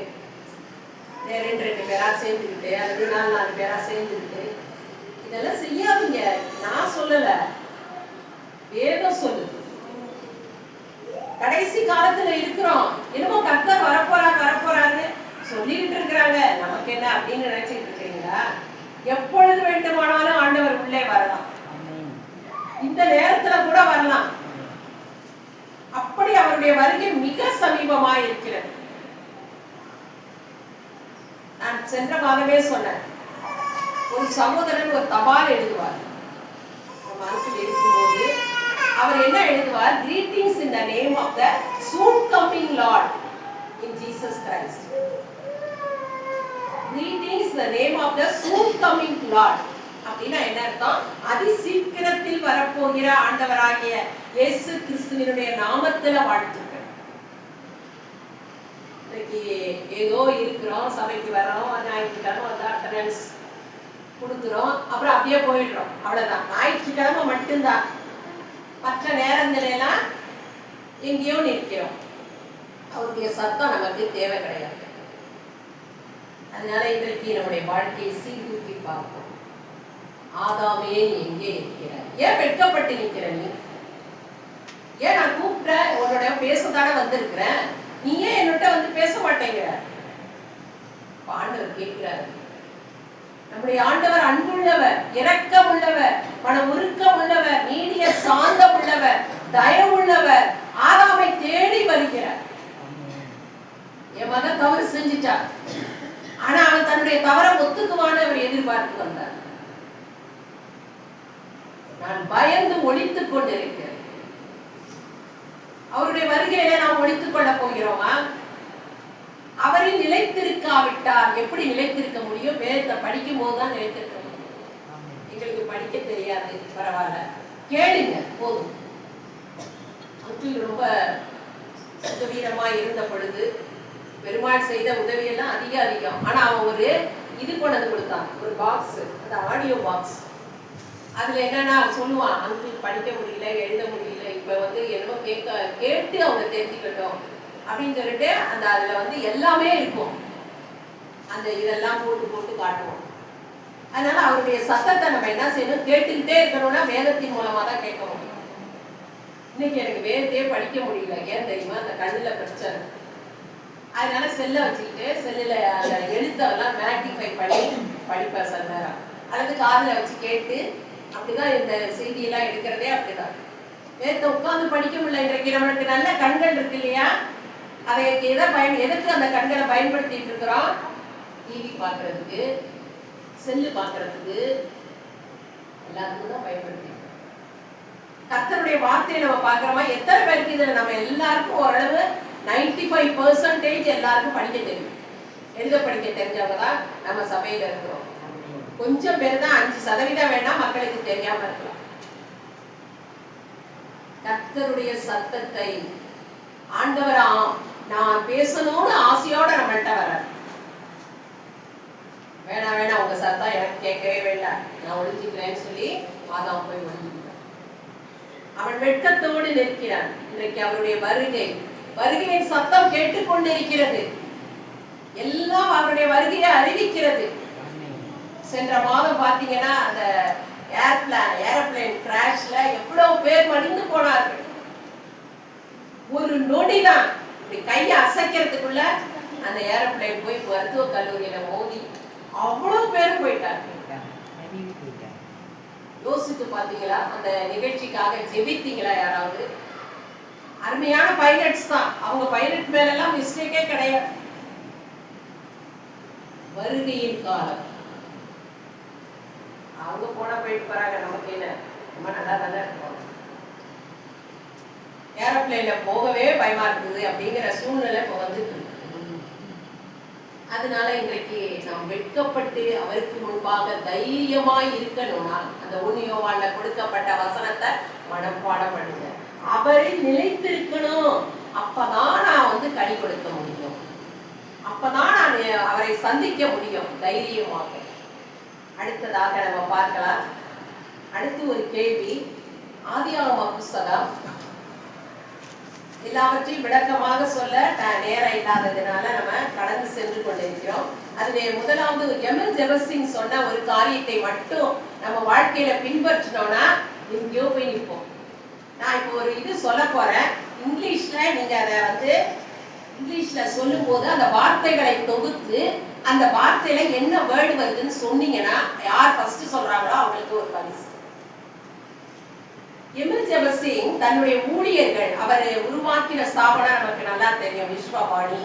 2 பேரா சேர்ந்துக்கிட்டு அல்லது 4 பேரா சேர்ந்துக்கிட்டு இதெல்லாம் செய்யாதீங்க. நான் சொல்லல, வேதம் சொல்லுது. கடைசி காலத்துல இருக்கிறோம், என்னமோ கர்த்தர் வரப்போறாங்க சொல்லிட்டு இருக்கிறாங்க, நமக்கு என்ன அப்படின்னு நினைச்சிட்டு இருக்கீங்களா? எப்பொழுது வேண்டுமானாலும் ஆண்டவர் உள்ளே வரலாம், இந்த நேரத்துல கூட வரலாம். அப்படி அவருடைய வருகை மிக சமீபமாய் இருக்கிறது. நான் சென்ற மாதமே சொன்னேன், ஒரு சகோதரன் ஒரு தபால் எழுதுவார். மனசில் இருக்கும்போது அவர் என்ன எழுதுவார்? greetings in the name of the soon coming Lord in Jesus Christ. greetings in the name of the soon coming Lord அப்படினா என்ன அர்த்தம்? அதி சீக்கிரத்தில் வரப்போகிற ஆண்டவராகிய இயேசு கிறிஸ்துவினுடைய நாமத்தில் வாழ்த்துக்கள். இன்னைக்கு ஏதோ இருக்கிறோம், சபைக்கு வரோம், ஞாயிற்றுக்கிழமை வந்து அட்டெண்டன்ஸ் கொடுக்குறோம், அப்புறம் அப்படியே போயிடுறோம், அவ்வளவுதான். ஞாயிற்றுக்கிழமை மட்டும்தான், மற்ற நேரங்களெல்லாம் எங்கேயோ நிற்கிறோம். அவருடைய சத்தம் நமக்கு தேவை கிடையாது. அதனால இன்றைக்கு நம்முடைய வாழ்க்கையை சீர்தூக்கி பார்ப்போம். ஆதாமே நீ எங்கே இருக்கிறாய்? ஏன் வெட்கப்பட்டு நிற்கிற நீ? ஏன் நான் கூப்பிட்டேன், உன்னோட பேசத்தானே வந்திருக்கிறேன், நீ ஏன் என்னோட வந்து பேச மாட்டேங்கிற? ஆண்டவர் கேட்கிறார். நம்முடைய ஆண்டவர் அன்புள்ளவர், இரக்கம் உள்ளவர், மன உருக்கம் உள்ளவர், நீடிய சாந்தம் உள்ளவர், தயவுள்ளவர். ஆதாமை தேடி வருகிறார். என் மகன் தவறு செஞ்சிட்டான், ஆனா அவன் தன்னுடைய தவறை ஒத்துக்குவான்னு அவர் எதிர்பார்த்து வந்தார். நான் பயந்து ஒளித்துக் கொண்டிருக்கிறேன். அவருடைய வருகையில நாம் ஒளித்துக் கொள்ள போகிறோமா? அவரில் நிலைத்திருக்காவிட்டால் எப்படி நிலைத்திருக்க முடியும்? வேதத்தை படிக்கும் போதுதான் நிலைத்திருக்க முடியும். எங்களுக்கு படிக்க தெரியாது, பரவாயில்ல, கேளுங்க போதும். அங்கிள் ரொம்ப சுகவீனமா இருந்த பொழுது பெருமாள் செய்த உதவியெல்லாம் அதிகம். ஆனா அவன் ஒரு இது கொண்டு கொடுத்தான், ஒரு பாக்ஸ், அந்த ஆடியோ பாக்ஸ். அதுல என்னன்னா சொல்லுவான், அங்கிள் படிக்க முடியல, எழுத முடியல, இப்ப வந்து என்னமோ கேட்டு அவங்க தெரிஞ்சுக்கட்டும் அப்படின்னு சொல்லிட்டு அந்த அதுல வந்து எல்லாமே இருக்கும். அந்த இதெல்லாம் போட்டு காட்டுவோம். அதனால அவருடைய சத்தத்தை நம்ம என்ன செய்யணும்? கேட்டுக்கிட்டே இருக்கணும்னா வேதத்தின் மூலமா தான் கேட்க முடியும். இன்னைக்கு எனக்கு வேதத்தையே படிக்க முடியல, ஏன் தெரியுமா? அந்த கண்ணுல பிரச்சனை. அதனால செல்ல வச்சுக்கிட்டு செல்லுல அந்த எழுத்தெல்லாம் மேக்னிஃபை பண்ணி படிப்பேன் சில நேரம், அல்லது காதுல வச்சு கேட்டு அப்படிதான் இந்த செய்தியெல்லாம் எடுக்கிறதே அப்படிதான். வேதத்தை உட்கார்ந்து படிக்க முடியல. இன்றைக்கு நம்மளுக்கு நல்ல கண்கள் இருக்கு இல்லையா? அதை எதுக்கு அந்த கண்களை பயன்படுத்திட்டு இருக்கிறோம்? டிவி பார்க்கறதுக்கு, செல்லு பார்க்கறதுக்கு, எல்லாத்துக்கும் தான் பயன்படுத்தி. கர்த்தருடைய வார்த்தையை நம்ம பார்க்கிறோமா? எத்தனை பேருக்கு இதுல நம்ம எல்லாருக்கும் ஓரளவு 95% எல்லாருக்கும் படிக்க தெரியும். எழுத படிக்க தெரிஞ்சவங்க தான் நம்ம சபையில இருக்கிறோம். கொஞ்சம் பேர் தான் 5% வேணா மக்களுக்கு தெரியாம இருக்கலாம். கர்த்தருடைய சத்தத்தை ஆண்டவரா நான் பேசணும்னு ஆசையோட நம்மள்ட்ட வர வேணாம் உங்க சத்தம் எனக்கு கேட்கவே வேண்டாம், நான் ஒழிஞ்சுக்கிறேன்னு சொல்லி ஆதாம் போய் ஒழிஞ்சுக்கிறான். அவன் வெட்கத்தோடு நிற்கிறான். இன்றைக்கு அவருடைய வருகையின் சத்தம் கேட்டுக்கொண்டிருக்கிறது. எல்லாம் அவருடைய வருகையை அறிவிக்கிறது. சென்ற மாதம் பாத்தீங்கன்னா அந்த ஏரோப்ளேன் கிராஷ்ல எவ்வளவு பேர் மடிந்து போனார்கள். ஒரு நொடிதான் இப்படி கையை அசைக்கிறதுக்குள்ள அந்த ஏரோப்ளேன் போய் மருத்துவ கல்லூரியில மோதி அவ்வளவு பேர் போயிட்டாங்க. யோசித்து பாத்தீங்களா? அந்த நிகழ்ச்சிக்காக ஜெபித்தீங்களா யாராவது? அருமையான பைலட்ஸ் தான் அவங்க. பைலட் மேல எல்லாம் மிஸ்டேக்கே கிடையாது. வருகையின் காலம் அவங்க போனா போயிட்டு போறாங்க, நமக்கு என்ன, ரொம்ப நல்லா தானே இருக்கும். ஏரோப்ளேன்ல போகவே பயமா இருக்குது அப்படிங்கிற சூழ்நிலை இப்போ வந்துட்டு இருக்கு. அதனால இன்றைக்கு நாம் வெட்கப்பட்டு அவருக்கு முன்பாக தைரியமாய் இருக்கணும்னா அந்த 1 யோவான்ல கொடுக்கப்பட்ட வசனத்தை மனப்பாடம் பண்ணுங்க. அவரில் நிலைத்திருக்கணும். அப்பதான் நான் கனி கொடுக்க முடியும். அப்பதான் நான் அவரை சந்திக்க முடியும் தைரியமாக. அடுத்ததாக நம்ம பார்க்கலாம். அடுத்து ஒரு கேள்வி. ஆதியாகம புஸ்தகம் எல்லாவற்றையும் விளக்கமாக சொல்ல நேரம் இல்லாததுனால நம்ம கடந்து சென்று கொண்டிருக்கிறோம். அதுல முதலாவது எம்எல் ஜெபசிங் சொன்ன ஒரு காரியத்தை மட்டும் நம்ம வாழ்க்கையில பின்பற்றினோம்னா எங்கேயோ போய் நிற்போம். நான் இப்போ ஒரு இது சொல்ல போறேன். இங்கிலீஷ்ல நீங்க அதை இங்கிலீஷ்ல சொல்லும் போது அந்த வார்த்தைகளை தொகுத்து அந்த வார்த்தையில என்ன வேர்டு வருதுன்னு சொன்னீங்கன்னா யார் ஃபர்ஸ்ட் சொல்றாங்களோ அவங்களுக்கு ஒரு பரிசு. எம்எல் ஜெபசிங் தன்னுடைய ஊழியர்கள் அவர் உருவாக்கின ஸ்தாபனம் நமக்கு நல்லா தெரியும். விஸ்வவாணி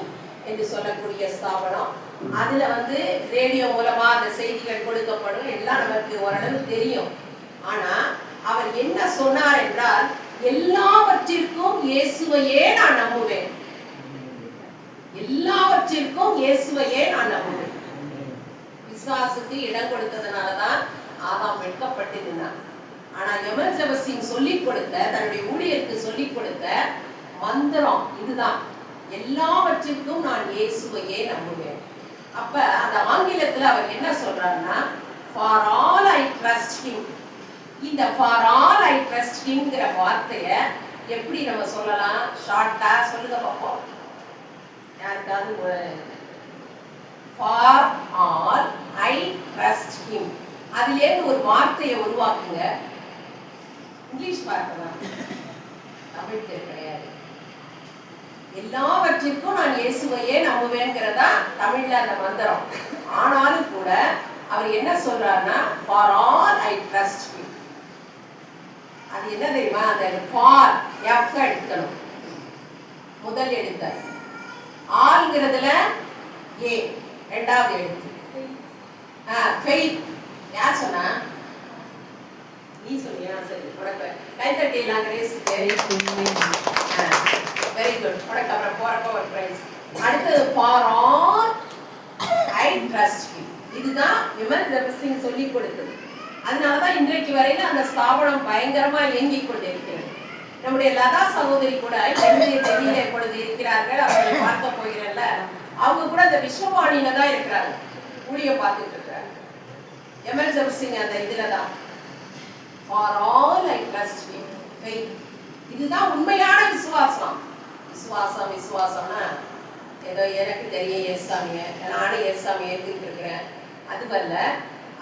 என்று சொல்லக்கூடிய ஸ்தாபனம். அதுல ரேடியோ மூலமா அந்த செய்திகள் கொடுக்கப்படும், எல்லாம் நமக்கு ஓரளவு தெரியும். ஆனா அவர் என்ன சொன்னார் என்றால், எல்லாவற்றிற்கும் இயேசுவையே நான் நம்புவேன். எல்லாவற்றிற்கும் இயேசுவையே நான் நம்புவேன். விசுவாசுக்கு இடம் கொடுத்ததுனாலதான் ஆதாம் வெட்கப்பட்டிருந்தான். ஆனா எம்எல் ஜெபசிங் சொல்லிக் கொடுத்த, தன்னுடைய ஊழியருக்கு சொல்லிக் கொடுத்த மந்திரம் இதுதான், எல்லாவற்றிற்கும் நான் இயேசுவையே நம்புவேன். அப்ப அந்த ஆங்கிலத்துல அவர் என்ன சொல்றாருன்னா, for all I trust him. இந்த for all I trust himங்கிற வார்த்தைய எப்படி நம்ம சொல்லலாம்? ஷார்ட்டா சொல்லுங்க பாப்போம். யாருக்காவது for all I trust him அதுல ஒரு வார்த்தையை உருவாக்குங்க. இங்கிலீஷ் வார்த்தை தான், தமிழ் கிடையாது. எல்லாவற்றிற்கும் நான் இயேசுவையே நம்புவேங்கிறதா தமிழ்ல அந்த மந்திரம். ஆனாலும் கூட அவர் என்ன சொல்றாருன்னா, for all I trust him. அது என்ன தெரியுமா? அந்த for f எடுக்கணும், முதல் எழுத்து. ஆல்ங்கிறதுல a, இரண்டாவது எழுத்து. faith யார் சொன்னா? நீ சொன்னியா? சரி, உனக்கு கைத்தட்டி எல்லாம் கிரேஸ்க்கு வெரி குட். உனக்கு அப்புறம் போறப்ப ஒரு பிரைஸ். அடுத்து for all I trust him. இதுதான் எம்எல் ஜெபசிங் சொல்லி கொடுத்தது. அதனாலதான் இன்றைக்கு வரையில அந்த ஸ்தாபனம் பயங்கரமா இயங்கிக் கொண்டிருக்கிறது. நம்முடைய லதா சகோதரி கூட டெல்லியில இப்பொழுது இருக்கிறார்கள். அவர்களை பார்க்க போகிறேன்ல, அவங்க கூட அந்த விஸ்வவாணியில தான் இருக்கிறாங்க, ஊழியம் பார்த்துட்டு இருக்கிறாங்க. எம்எல் ஜெபசிங் அந்த இதுலதான் for all I trust him, faith. இதுதான் உண்மையான விசுவாசம். விசுவாசம்னா ஏதோ எனக்கு தெரியும் ஏசாமிய, நானும் ஏசாமிய ஏத்துக்கிட்டு இருக்கிறேன், அதுவல்ல.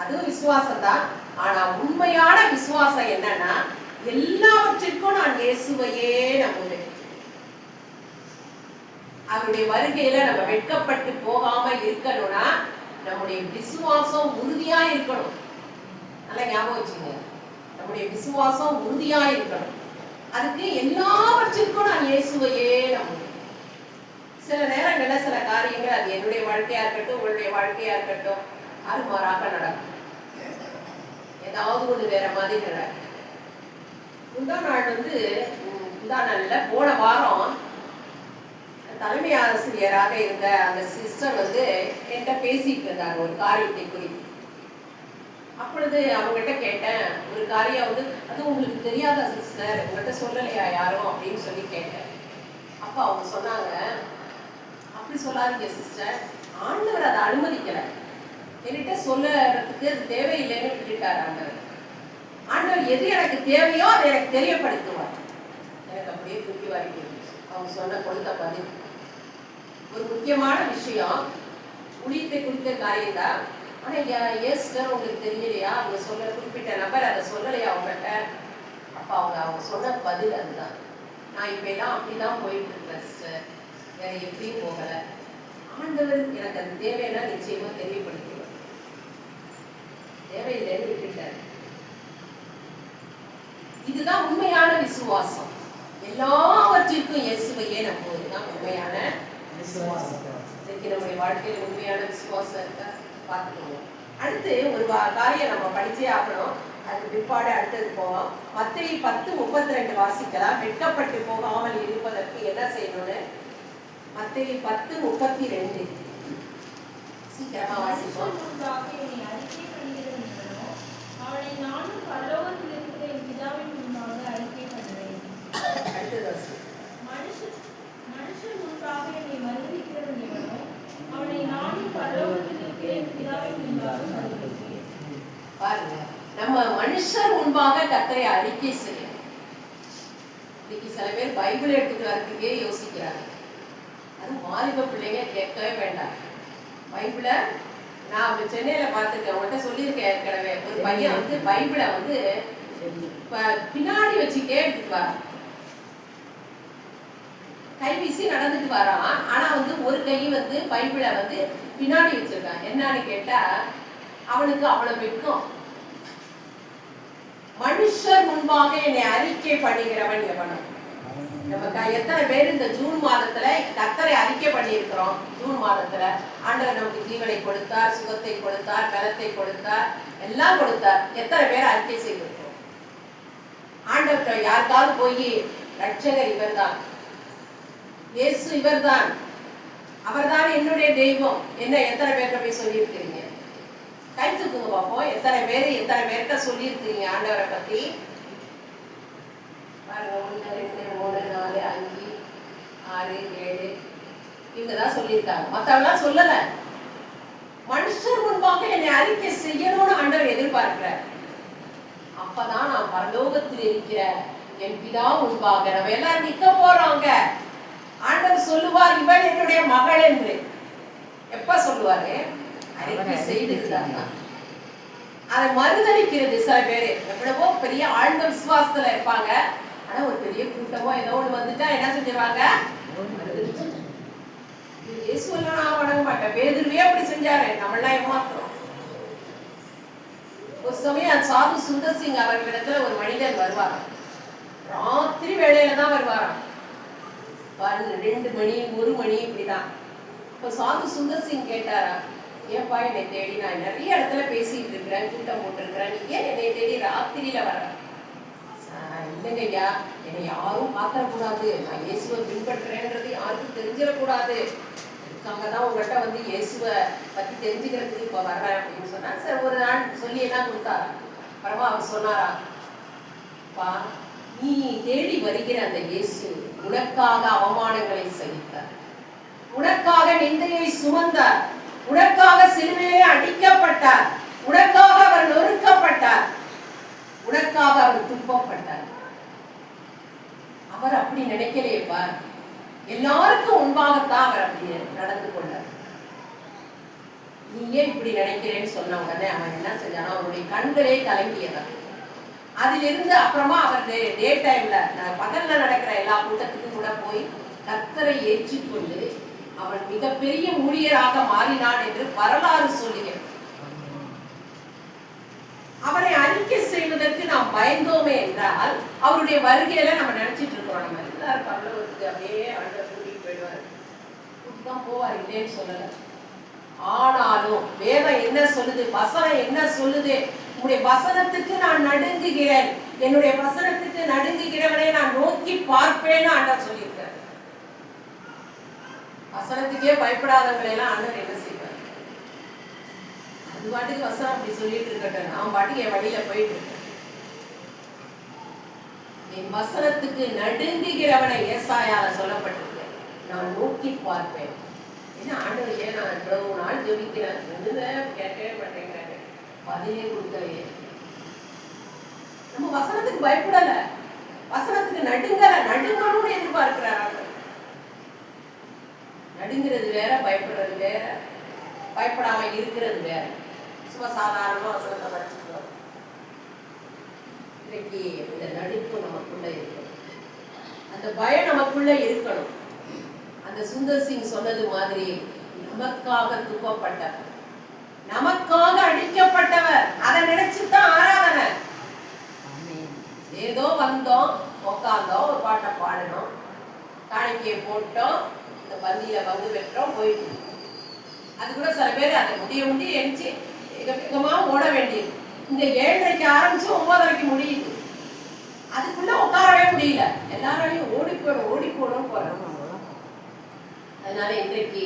அதுவும் விசுவாசம் தான். ஆனா உண்மையான விசுவாசம் என்னன்னா, எல்லாவற்றிற்கும் நான் இயேசுவையே நம்புவேன். அவருடைய வருகையில நம்ம வெட்கப்பட்டு போகாம இருக்கணும்னா நம்முடைய விசுவாசம் உறுதியா இருக்கணும். நல்லா ஞாபகம் வச்சுங்க, நம்முடைய விசுவாசம் உறுதியா இருக்கணும். அதுக்கு எல்லாவற்றிற்கும் நான் இயேசுவையே நம்புவேன். சில நேரங்கள்ல சில காரியங்கள், அது என்னுடைய வாழ்க்கையா இருக்கட்டும், உங்களுடைய வாழ்க்கையா இருக்கட்டும், அது மாறாக நடக்கும். ஏதாவது ஒண்ணு வேற மாதிரி நடக்கும். முந்தா நாள்ல போன வாரம் தலைமை ஆசிரியராக இருந்த அந்த சிஸ்டர் வந்து என்கிட்ட பேசிட்டு இருந்தாங்க ஒரு காரியத்தை குறித்து. அப்பொழுது அவங்ககிட்ட கேட்டேன், ஒரு காரியம் வந்து அது உங்களுக்கு தெரியாதா சிஸ்டர், உங்கள்கிட்ட சொல்லலையா யாரும் அப்படின்னு சொல்லி கேட்டேன். அப்போ அவங்க சொன்னாங்க, அப்படி சொல்லாதீங்க சிஸ்டர், ஆண்டவர் அதை அனுமதிக்கலை, என்கிட்ட சொல்லறதுக்கு அது தேவையில்லைன்னு விட்டுட்டார் ஆண்டவர். ஆண்டவர் எது எனக்கு தேவையோ அதை எனக்கு தெரியப்படுத்துவார். எனக்கு அப்படியே தூக்கி வாரிட்டு அவங்க சொன்ன கொடுத்த பதில். ஒரு முக்கியமான விஷயம், ஊழியத்தை குறித்த காரியம் தான். ஆனா ஏஸ்டர் உங்களுக்கு தெரியலையா, அவங்க சொல்ல குறிப்பிட்ட நபர் அதை சொல்லலையா அவங்ககிட்ட? அப்ப அவங்க சொன்ன பதில் அதுதான். நான் இப்ப எல்லாம் அப்படிதான் போயிட்டு இருக்கேன் சிஸ்டர், வேற எப்படியும் போகல. ஆண்டவர் எனக்கு அது தேவைன்னா நிச்சயமா தெரியப்படுத்துவார், தேவையில்லைன்னு விட்டுட்டார். இதுதான் உண்மையான விசுவாசம். எல்லாவற்றிற்கும் இயேசுவையே நம்புவதுதான் உண்மையான விசுவாசம். இன்னைக்கு நம்முடைய வாழ்க்கையில உண்மையான விசுவாசம் இருக்கா பார்த்துக்கணும். அடுத்து ஒரு காரியம் நம்ம படிச்சே ஆகணும், அது பிற்பாடு அடுத்தது போவோம். மத்தேயு 10:32 வாசிக்கலாம். வெட்கப்பட்டு போகாமல் இருப்பதற்கு என்ன செய்யணும்னு மத்தேயு 10:32 சீக்கிரமா வாசிப்போம். அவனை நானும் பரலோகத்தில் இருக்கிற என் பிதாவின் முன்பாக அறிக்கை பண்ணுவேன். அடுத்தது மனுஷன் முன்பாக என்னை மறுதலிக்கிறவன் எவனோ அவனை நானும் பரலோகத்தில் இருக்கிற என் பிதாவின் முன்பாக மறுதலிக்கிறேன். பாருங்க, நம்ம மனுஷர் முன்பாக கர்த்தரை அறிக்கை செய்யணும். இன்னைக்கு சில பேர் பைபிள் எடுத்துட்டு வரதுக்கே யோசிக்கிறாங்க. அது வாலிப பிள்ளைங்க கேட்கவே வேண்டாம். பைபிளை நான் சென்னையில பார்த்துருக்கேன், அவங்கள்ட்ட சொல்லியிருக்கேன் ஏற்கனவே. ஒரு பையன் வந்து பைபிளை வந்து பின்னாடி வச்சுட்டே எடுத்துட்டு வரான், கை வீசி நடந்துட்டு வரான். ஆனா வந்து ஒரு கை வந்து பைபிளை வந்து பின்னாடி வச்சிருக்கான். என்னன்னு கேட்டா அவனுக்கு அவ்வளவு வெட்கம். மனுஷர் முன்பாக என்னை அறிக்கை பண்ணுகிறவன் எவனோ. நம்ம எத்தனை பேர் இந்த ஜூன் மாதத்துல கர்த்தரை அறிக்கை பண்ணியிருக்கிறோம்? ஜூன் மாதத்துல ஆண்டவர் நமக்கு ஜீவனை கொடுத்தார், சுகத்தை கொடுத்தார், பலத்தை கொடுத்தார், எல்லாம் கொடுத்தார். எத்தனை பேர் அறிக்கை செய்திருக்கிறோம்? ஆண்டவர் யாருக்காவது போய் ரட்சகர் இவர்தான், இயேசு இவர்தான், அவர்தான் என்னுடைய தெய்வம் என்ன எத்தனை பேர்கிட்ட போய் சொல்லியிருக்கிறீங்க? கை தூக்குங்க பார்ப்போம். எத்தனை பேர்கிட்ட சொல்லியிருக்கிறீங்க ஆண்டவரை பத்தி? பாருங்க, 1 2 3 4 5 6 7 இவங்கதான் சொல்லியிருக்காங்க, மற்றவங்களாம் சொல்லல. மனுஷர் முன்பாக என்னை அறிக்கை செய்யணும்னு ஆண்டவர் எதிர்பார்க்கிறார். அப்பதான் நான் பரலோகத்தில் இருக்கிற என் பிதா முன்பாக நம்ம எல்லாரும் நிக்க போறோங்க. ஆண்டவர் சொல்லுவார், இவள் என்னுடைய மகள் என்று. எப்ப சொல்லுவாரு? அறிக்கை செய்திருந்தாங்க. அதை மறுதளிக்கிறது சில பேரு. எவ்வளவோ பெரிய ஆழ்ந்த விசுவாசத்துல இருப்பாங்க, ஆனா ஒரு பெரிய கூட்டமோ ஏதோ ஒண்ணு வந்துட்டா என்ன செஞ்சிருவாங்க? இயேசுவெல்லாம் நான் வணங்க மாட்டேன், பேதுருவே அப்படி செஞ்சாரு, நம்மளாம் ஏமாத்துறோம். ஒரு சமயம் சாது சுந்தர் சிங் அவர்களிடத்துல ஒரு மனிதர் வருவார். ராத்திரி வேளையில தான் வருவாராம். 2 மணி 1 மணி இப்படிதான். இப்போ சாது சுந்தர் சிங் கேட்டாரா, ஏன்பா என்னை தேடி நான் நிறைய இடத்துல பேசிட்டு இருக்கிறேன், கூட்டம் போட்டிருக்கிறேன், நீ ஏன் என்னை தேடி ராத்திரியில வர? இல்லைங்க ஐயா, என்னை யாரும் பார்க்கக்கூடாது, நான் இயேசுவை பின்பற்றுறேன்றது யாருக்கும் தெரிஞ்சிடக்கூடாது, அங்கதான் உங்கள்கிட்ட வந்து இயேசுவை பத்தி தெரிஞ்சுக்கிறதுக்கு இப்ப வர்றேன் அப்படின்னு சொன்னா. சரி, ஒரு நாள் சொல்லி என்ன கொடுத்தாரா? அப்புறமா அவர் சொன்னாரா, பா நீ தேடி வருகிற அந்த இயேசு உனக்காக அவமானங்களை சகித்தார், உனக்காக நிந்தையை சுமந்தார், உனக்காக சிலுவையிலே அடிக்கப்பட்டார், உனக்காக அவர் நொறுக்கப்பட்டார், உனக்காக அவர் துன்பப்பட்டார். அவர் அப்படி நினைக்கலையேப்பா, எல்லாருக்கும் முன்பாகத்தான் அவர் அப்படி நடந்து கொண்டார். நீ ஏன் இப்படி நினைக்கிறேன்னு சொன்ன உடனே அவன் என்ன செஞ்சானா, அவருடைய கண்களே கலங்கியதான். அதிலிருந்து அப்புறமா அவர் டே டைம்ல பகல்ல நடக்கிற எல்லா கூட்டத்துக்கும் கூட போய் கர்த்தரை ஏற்றுக்கொண்டு அவன் மிகப்பெரிய ஊழியராக மாறினான் என்று வரலாறு சொல்லுகிறது. அவரை அறிக்கை செய்வதற்கு நாம் பயந்தோமே என்றால் அவருடைய வருகையில நம்ம நினைச்சிட்டு இருக்கிறோம், நம்ம எல்லாரும் பரலோகத்துக்கு அப்படியே ஆண்டவர் கூட்டிட்டு போயிடுவாரு, கூட்டிதான் போவார், இல்லைன்னு சொல்லல. ஆனாலும் வேதம் என்ன சொல்லுது, வசனம் என்ன சொல்லுது? உன்னுடைய வசனத்துக்கு நான் நடுங்குகிறேன், என்னுடைய வசனத்துக்கு நடுங்குகிறவனை நான் நோக்கி பார்ப்பேன்னு ஆண்டவர் சொல்லியிருக்காரு. வசனத்துக்கே பயப்படாதவங்களை எல்லாம் ஆண்டவர் என்ன செய்வார்? அது பாட்டுக்கு வசனம் அப்படி சொல்லிட்டு இருக்கட்டும், நான் பாட்டுக்கு என் வழியில போயிட்டு இருக்கேன். என் வசனத்துக்கு நடுங்குகிறவனை ஏசாயால சொல்லப்பட்டிருக்கு, நான் நோக்கி பார்ப்பேன். என்ன ஆண்டவர் ஏன் நான் இவ்வளவு நாள் ஜெபிக்கிறேன், கேட்கவே மாட்டேங்கிறாங்க, பதிலே கொடுக்கலையே. நம்ம வசனத்துக்கு பயப்படல, வசனத்துக்கு நடுங்கணும்னு எதிர்பார்க்கிறார். நடுங்கிறது வேற, பயப்படுறது வேற, பயப்படாம இருக்கிறது வேற. சும்மா சாதாரணமா வசனத்தை படிச்சுக்கிறோம். இன்னைக்கு இந்த நடுப்பு நமக்குள்ள இருக்கணும், அந்த பயம் நமக்குள்ள இருக்கணும். அந்த சுந்தர் சிங் சொன்னது மாதிரி நமக்காக துக்கப்பட்டவர், நமக்காக அடிக்கப்பட்டவர், அதை நினைச்சுதான் ஆராதனை. ஏதோ வந்தோம், உட்கார்ந்தோம், ஒரு பாட்டை பாடணும், காணிக்கையை போட்டோம், இந்த பந்தியில பங்கு பெற்றோம், போயிட்டு. அது கூட சில பேர் அதை முடிய எரிச்சு வேகமா ஓட வேண்டியது. இந்த 7:30 ஆரம்பிச்சு 9:30 முடியுது, அதுக்குள்ள உட்காரவே முடியல, எல்லாராலையும் ஓடி போடும் போறோம். அதனால இன்றைக்கு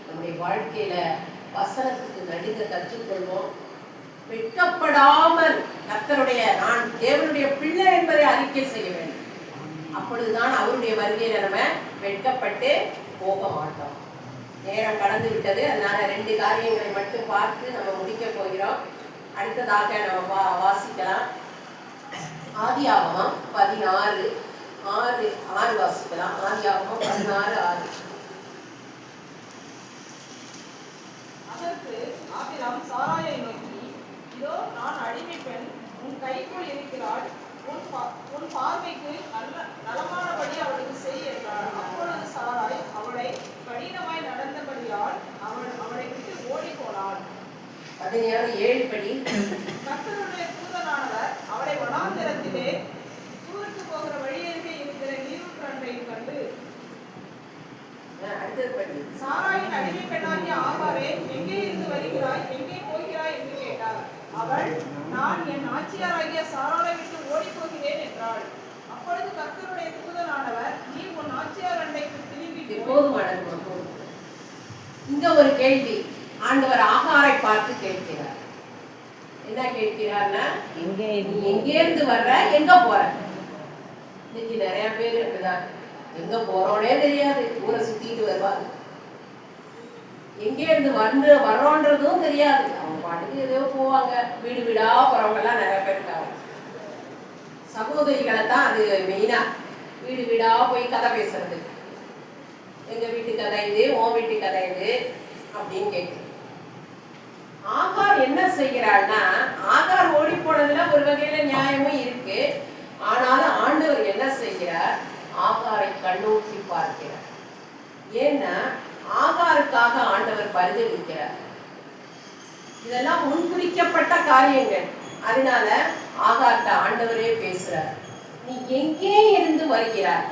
நம்முடைய வாழ்க்கையில வசனத்துக்கு நடுங்க கற்றுக்கொள்வோம். வெட்கப்படாமல் கர்த்தருடைய நான் தேவனுடைய பிள்ளை என்பதை அறிக்கை செய்ய வேண்டும். அப்பொழுதுதான் அவருடைய வருகையில நம்ம வெட்கப்பட்டு போக மாட்டோம். நேரம் கடந்து விட்டது, அதனால 2 காரியங்களை மட்டும் பார்த்து நம்ம முடிக்க போகிறோம். அடுத்ததாக நம்ம வாசிக்கலாம். ஆதியாகமம் 16:6 வாசிக்கலாம். ஆதியாகமம் 16:6. அதற்கு ஆபிரகாம் சாராயை நோக்கி, இதோ நான் அடிமை பெண், உன் கைக்குள் இருக்கிறாள், உன் பார்வைக்கு நலமானபடி அவளுக்கு செய் என்றார். அப்பொழுது சாராய் அவளை கடினமாய் நடந்தபடியால் அவளை விட்டு ஓடி போனாள். 16:7 படி. கர்த்தருடைய தூதனானவர் அவளை வனாந்திரத்திலே சூருக்கு போகிற வழியருகே இருக்கிற நீரூற்றண்டையில் கண்டு, சாராயின் அடிமை பெண்ணாகிய ஆகாரே, எங்கே இருந்து வருகிறாய், எங்கே போகிறாய் என்று கேட்டார். அவள், நான் என் ஆட்சியாராகிய சாராளை விட்டு ஓடி போகிறேன் என்றாள். அப்பொழுது கர்த்தருடைய தூதனானவர், நீ உன் ஆட்சியார் அண்டைக்கு திரும்பி போதும். இங்க ஒரு கேள்வி ஆண்டவர் ஆகாரை பார்த்து கேட்கிறார். என்ன கேட்கிறார்னா, எங்கே இருந்து வர்ற, எங்க போற? இன்னைக்கு நிறைய பேர் இருக்குதான், எங்க போறோனே தெரியாது, ஊரை சுத்திட்டு வருவாங்க. எங்கே இருந்து வர்றோன்றதும் தெரியாது, அவங்க பாட்டுக்கு ஏதோ போவாங்க. வீடு வீடா போறவங்க எல்லாம் நிறைய பேர் இருக்காங்க. சகோதரிகளை தான் அது மெயினா, வீடு வீடா போய் கதை பேசுறது. எங்க வீட்டு கதை இது, உன் வீட்டு கதை இது அப்படின்னு கேட்கு. ஆகார் என்ன செய்கிறாள்னா, ஆகார் ஓடி போனதுல ஒரு வகையில நியாயமும் இருக்கு. ஆனாலும் ஆண்டவர் என்ன செய்கிறார், ஆகாரை கண்ணோக்கி பார்க்கிறார். ஏன்னா ஆகாருக்காக ஆண்டவர் பரிதவிக்கிறார். இதெல்லாம் முன்குறிக்கப்பட்ட காரியங்கள். அதனால ஆகார்ட்ட ஆண்டவரே பேசுறார், நீ எங்கே இருந்து வருகிறார்?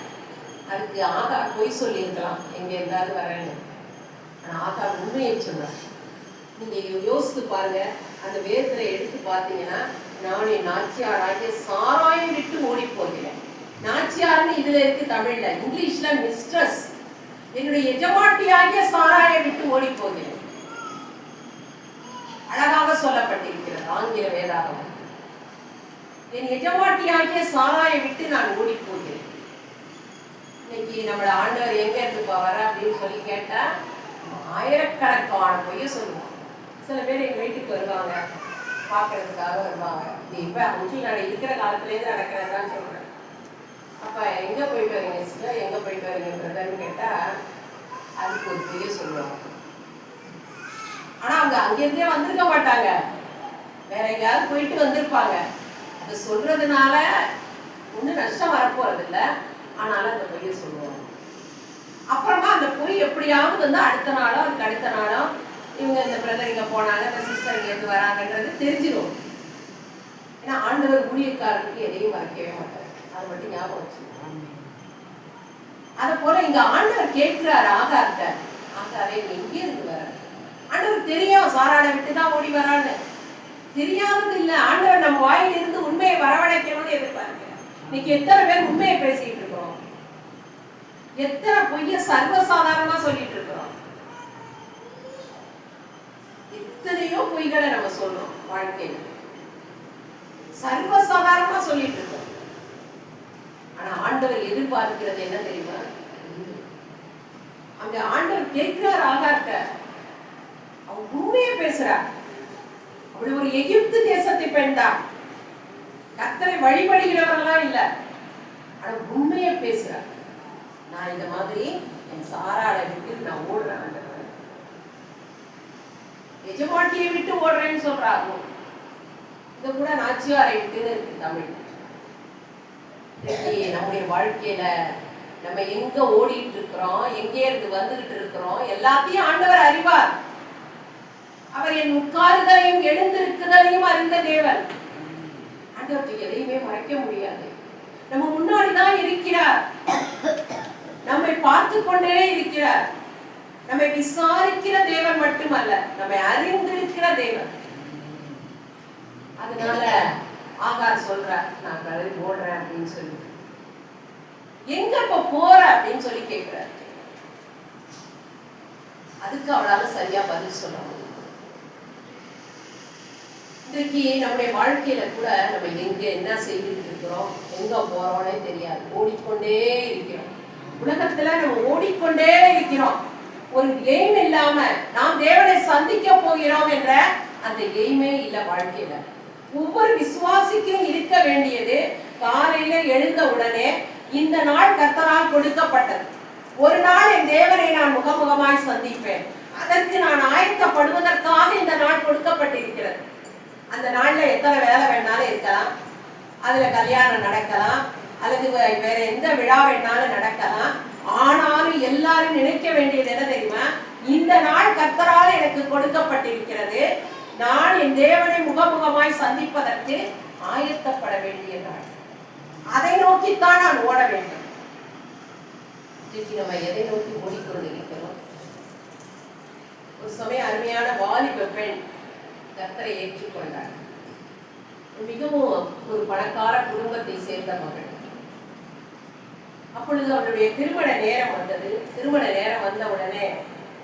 அதுக்கு ஆகார் பொய் சொல்லி இருக்கலாம், எங்க இருந்தாலும் வரேன்னு. ஆனா ஆகார் உண்மையை சொன்னார். நீங்க யோசித்து பாருங்க, அந்த வேதத்துல எடுத்து பார்த்தீங்கன்னா, நான் என் நாச்சியாராகிய சாராயை விட்டு ஓடி போகிறேன். நாச்சியார்னு இதுல இருக்கு தமிழ்ல, இங்கிலீஷ்ல மிஸ்ட்ரஸ். என்னுடைய எஜமாட்டியாகிய சாராயை விட்டு ஓடி போகிறேன். அழகாக சொல்லப்பட்டிருக்கிறது ஆங்கில வேதாகமம். என் எஜமாட்டியாகிய சாராயை விட்டு நான் ஓடி போகிறேன். இன்னைக்கு நம்மள ஆண்டவர் எங்க இருந்து வர அப்படின்னு சொல்லி கேட்டா ஆயிரக்கணக்கான பொய்ய சொல்லுவோம். சில பேர் எங்க வீட்டுக்கு வருவாங்க, பாக்குறதுக்காக வருவாங்க. இப்ப முற்றில் நட இருக்கிற காலத்திலேருந்து நடக்கிறதுதான் சொல்றேன். அப்ப எங்க போயிட்டு வரீங்க சிஸ்டர், எங்க போயிட்டு வரீங்கன்றதுன்னு கேட்டா அதுக்கு ஒரு பொய்ய சொல்லுவாங்க. ஆனா அவங்க அங்கிருந்தே வந்திருக்க மாட்டாங்க, வேற எங்கேயாவது போயிட்டு வந்திருப்பாங்க. அதை சொல்றதுனால ஒன்றும் நஷ்டம் வரப்போறது இல்லை, ஆனாலும் அந்த பொய்ய சொல்லுவாங்க. அப்புறமா அந்த பொய் எப்படியாவது வந்து அடுத்த நாளோ அதுக்கு அடுத்த நாளோ இவங்க இந்த பிரதர் இங்க போனாங்க, இந்த சிஸ்டர் இங்க இருந்து வராங்கன்றது தெரிஞ்சிடும். ஏன்னா ஆண்டவர் ஊழியக்காரருக்கு எதையும் மறைக்கவே மாட்டார், அதை மட்டும் ஞாபகம் வச்சு. அது போல இங்க ஆண்டவர் கேட்கிறார் ஆகார்ட்ட, ஆகாரே எங்கே இருந்து வர? ஆண்டவர் தெரியும் சாராளை விட்டுதான் ஓடி வரான்னு, தெரியாதது இல்லை. ஆண்டவர் நம்ம வாயிலிருந்து உண்மையை வரவழைக்கணும்னு எதிர்பார்க்கிறேன். இன்னைக்கு எத்தனை பேர் உண்மையை பேசிட்டு இருக்கோம்? எத்தனை பொய்ய சர்வசாதாரணமா சொல்லிட்டு இருக்கிறோம். எத்தனையோ பொய்களை நம்ம சொல்றோம் வாழ்க்கையில, சர்வசாதாரணமா சொல்லிட்டு இருக்கோம். ஆனா ஆண்டவர் எதிர்பார்க்கிறது என்ன தெரியுமா? அங்க ஆண்டவர் கேட்கிறார் ஆகார்ட்ட, அவன் உண்மையை பேசுறார். அப்படி ஒரு எகிப்து தேசத்தை பெண் தான், கர்த்தரை வழிபடுகிறவர்களாம் இல்ல, ஆனா உண்மையை பேசுறார். நான் இந்த மாதிரி என் சாராளை விட்டு நான் ஓடுறேன், எஜமாட்டியை விட்டு ஓடுறேன்னு சொல்றாங்க. இது கூட நாச்சியாரை விட்டுன்னு இருக்கு தமிழ். நம்முடைய வாழ்க்கையில நம்ம எங்க ஓடிட்டு இருக்கிறோம், எங்கே இருந்து வந்துகிட்டு இருக்கிறோம், எல்லாத்தையும் ஆண்டவர் அறிவார். அவர் என் உட்காருதலையும் எழுந்திருக்குதலையும் அறிந்த தேவன். ஆண்டவருக்கு எதையுமே மறைக்க முடியாது. நம்ம முன்னாடிதான் இருக்கிறார், நம்மை பார்த்து கொண்டே இருக்கிறார். நம்மை விசாரிக்கிற தேவன் மட்டுமல்ல, நம்மை அறிந்திருக்கிற தேவன். அதனால ஆகார் சொல்ற, நான் கடலை ஓடுறேன் அப்படின்னு சொல்லி, எங்க இப்ப போற அப்படின்னு சொல்லி கேட்கிறார். அதுக்கு அவளால சரியா பதில் சொல்ல முடியும். இன்றைக்கு நம்முடைய வாழ்க்கையில கூட நம்ம எங்க என்ன செய்துட்டு இருக்கிறோம், எங்க போறோம்னே தெரியாது, ஓடிக்கொண்டே இருக்கிறோம். உலகத்துல நம்ம ஓடிக்கொண்டே இருக்கிறோம். ஒரு எய்ம் இல்லாம நாம் தேவனை சந்திக்க போகிறோம் என்ற அந்த எய்மே இல்ல வாழ்க்கையில. ஒவ்வொரு விசுவாசிக்கும் இருக்க வேண்டியது, காலையில எழுந்த உடனே இந்த நாள் கர்த்தரால் கொடுக்கப்பட்டது, ஒரு நாள் என் தேவனை நான் முகமுகமாய் சந்திப்பேன், அதற்கு நான் ஆயத்தப்படுவதற்காக இந்த நாள் கொடுக்கப்பட்டிருக்கிறது. அந்த நாள்ல எத்தனை வேலை வேணாலும் இருக்கலாம், அதுல கல்யாணம் நடக்கலாம், அல்லது வேற எந்த விழா வேணாலும் நடக்கலாம். ஆனாலும் எல்லாரும் நினைக்க வேண்டியது என்ன தெரியுமா? இந்த நாள் கர்த்தரால் எனக்கு கொடுக்கப்பட்டிருக்கிறது, நான் என் தேவனை முகமுகமாய் சந்திப்பதற்கு ஆயத்தப்பட வேண்டிய நாள். அதை நோக்கித்தான் நான் ஓட வேண்டும். நம்ம எதை நோக்கி ஓடிக்கொண்டிருக்கிறோம்? ஒரு சமயம் அருமையான வாலிப பெண் கர்த்தரை ஏற்றுக்கொண்டார். மிகவும் ஒரு பணக்கார குடும்பத்தை சேர்ந்த மகள். அப்பொழுது அவளுடைய திருமண நேரம் வந்தது. திருமண நேரம் வந்த உடனே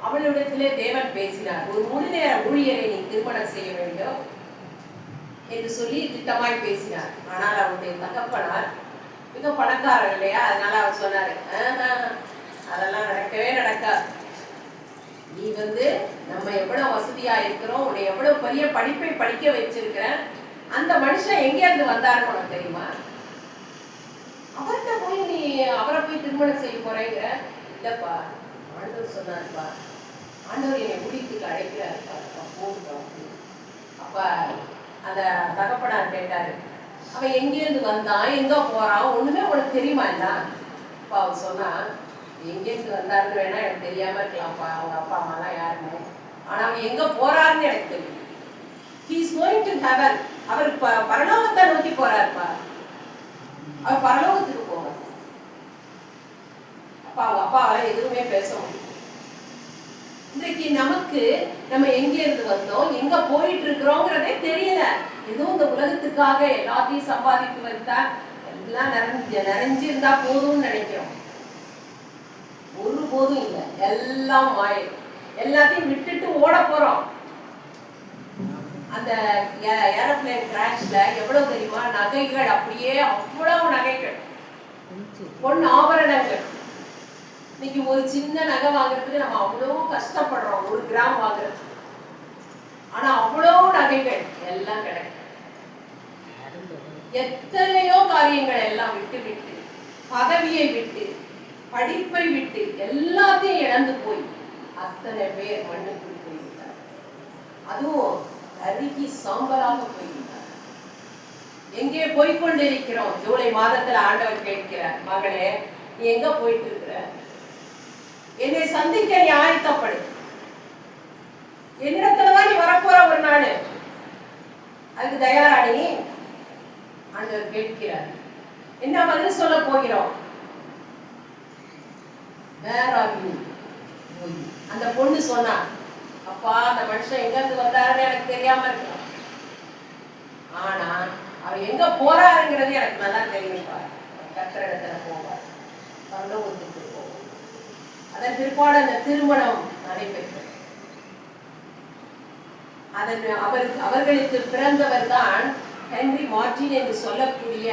அவளிடத்திலே தேவன் பேசினார், ஒரு முழு நேர ஊழியரை நீ திருமணம் செய்ய வேண்டும் என்று சொல்லி திட்டமாய் பேசினார். ஆனால் அவருடைய தகப்பனார் மிக பணக்காரர் இல்லையா, அதனால அவர் சொன்னாரு, அதெல்லாம் நடக்கவே நடக்காது. நீ நம்ம எவ்வளவு வசதியா இருக்கிறோம், உன்னை எவ்வளவு பெரிய படிப்பை படிக்க வச்சிருக்கிற, அந்த மனுஷன் எங்க இருந்து வந்தாருன்னு உனக்கு தெரியுமா? அவர்கிட்ட போய் நீ அவரை போய் திருமணம் செய்ய போறேங்க. இல்லப்பா, ஆண்டவர் சொன்னாருப்பா, ஆண்டவர் என்னை முடித்துக்கு அழைக்கிறாருப்பா, போகட்டும். அப்ப அந்த தகப்பனார் கேட்டாரு, அவன் எங்கேருந்து வந்தான், எங்க போறான், ஒண்ணுமே உனக்கு தெரியுமா? என்ன அப்பா அவர் சொன்னா, எங்கேருந்து வந்தாருன்னு வேணா எனக்கு தெரியாம இருக்கலாம்ப்பா, அவங்க அப்பா அம்மா எல்லாம் யாருன்னு, ஆனா அவன் எங்க போறாருன்னு எனக்கு தெரியும். He is going to heaven. அவர் பரலோகத்தை நோக்கி போறாருப்பா, அவர் பரலோகத்துக்கு போவார். அப்பா அவங்க அப்பாவால எதுவுமே பேச முடியும். இன்றைக்கு நமக்கு நம்ம எங்க இருந்து வந்தோம், எங்க போயிட்டு இருக்கிறோங்கிறதே தெரியல. ஏதோ இந்த உலகத்துக்காக எல்லாத்தையும் சம்பாதித்து வந்தா, எல்லாம் நிறைஞ்சிருந்தா போதும்னு நினைக்கிறோம். ஒருபோதும் இல்லை, எல்லாம் மாய. எல்லாத்தையும் விட்டுட்டு ஓட போறோம். அந்த ஏரோப்ளேன் கிராஷ்ல எவ்வளவு தெரியுமா நகைகள், அப்படியே அவ்வளவு நகைகள், பொன் ஆபரணங்கள். இன்னைக்கு ஒரு சின்ன நகை வாங்குறதுக்கு நம்ம அவ்வளவு கஷ்டப்படுறோம், 1 கிராம் வாங்குறதுக்கு. ஆனா அவ்வளவு நகைகள் எல்லாம் கிடைக்கும். எத்தனையோ காரியங்கள் எல்லாம் விட்டு விட்டு, பதவியை விட்டு, படிப்பை விட்டு, எல்லாத்தையும் இழந்து போய் அத்தனை பேர் மண்ணுக்குள் போய்விட்டார். அதுவும் அருகி சாம்பலாக போய்விட்டார். எங்கே போய்கொண்டிருக்கிறோம்? ஜூலை மாதத்துல ஆண்டவர் கேட்கிறார், மகளே நீ எங்க போயிட்டு இருக்கிற? என்னை சந்திக்க நீ ஆயத்தப்படு. என்னிடத்துலதான் நீ வரப்போற ஒரு நாள், அதுக்கு தயாராணி? ஆண்டவர் கேட்கிறார். என்ன பதில் சொல்ல போகிறோம்? அந்த பொண்ணு சொன்னா, அப்பா அந்த மனுஷன் எங்க இருந்து வந்தாருன்னு எனக்கு தெரியாம இருக்கலாம், ஆனா அவர் எங்க போறாருங்கிறது எனக்கு நல்லா தெரியும்பா. கர்த்தரிடத்துல போவார், பரலோகத்துக்கு போவார். அதன் பிற்பாடு அந்த திருமணம் நடைபெற்றது. அவர்களுக்கு பிறந்தவர் தான் ஹென்றி மார்டின் என்று சொல்லக்கூடிய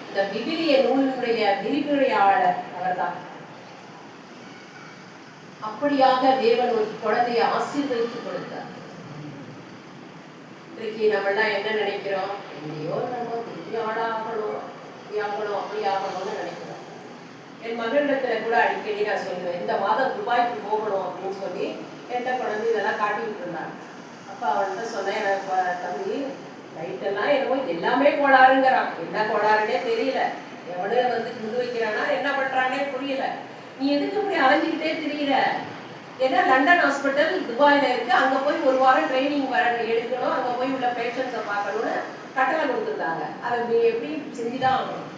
இந்த விவிலிய நூலினுடைய விரிவுரையாளர் அவர்தான். அப்படியாக தேவன் ஒரு குழந்தையை ஆசீர்வதித்து கொடுத்தார். இன்றைக்கு நம்ம எல்லாம் என்ன நினைக்கிறோம்? எங்கேயோ நம்ம பெரிய ஆளாகணும், அப்படி ஆகணும்னு நினைக்கிறோம். என் மகளிடத்துல கூட அடிக்கடி நான் சொல்லுவேன், இந்த மாதம் துபாய்க்கு போகணும் அப்படின்னு சொல்லி எந்த குழந்தை இதெல்லாம் காட்டிக்கிட்டு இருந்தாங்க. அப்ப அவன்கிட்ட சொன்னேன், எனக்கு தம்பி லைட்டெல்லாம் என்னமோ எல்லாமே கோளாறுங்கிறான். என்ன கோளாறுனே தெரியல. எவனு வந்து குண்டு வைக்கிறானா என்ன பண்றானே புரியல. நீ எதுக்கு இப்படி அலைஞ்சிக்கிட்டே தெரியல? ஏன்னா லண்டன் ஹாஸ்பிட்டல் துபாயில இருக்கு, அங்க போய் ஒரு வாரம் ட்ரைனிங் எடுக்கணும், அங்க போய் உள்ள பேஷண்ட்ஸை பார்க்கணும்னு கட்டளை கொடுத்துருந்தாங்க. அதை நீ எப்படி செஞ்சுதான் ஆகணும்.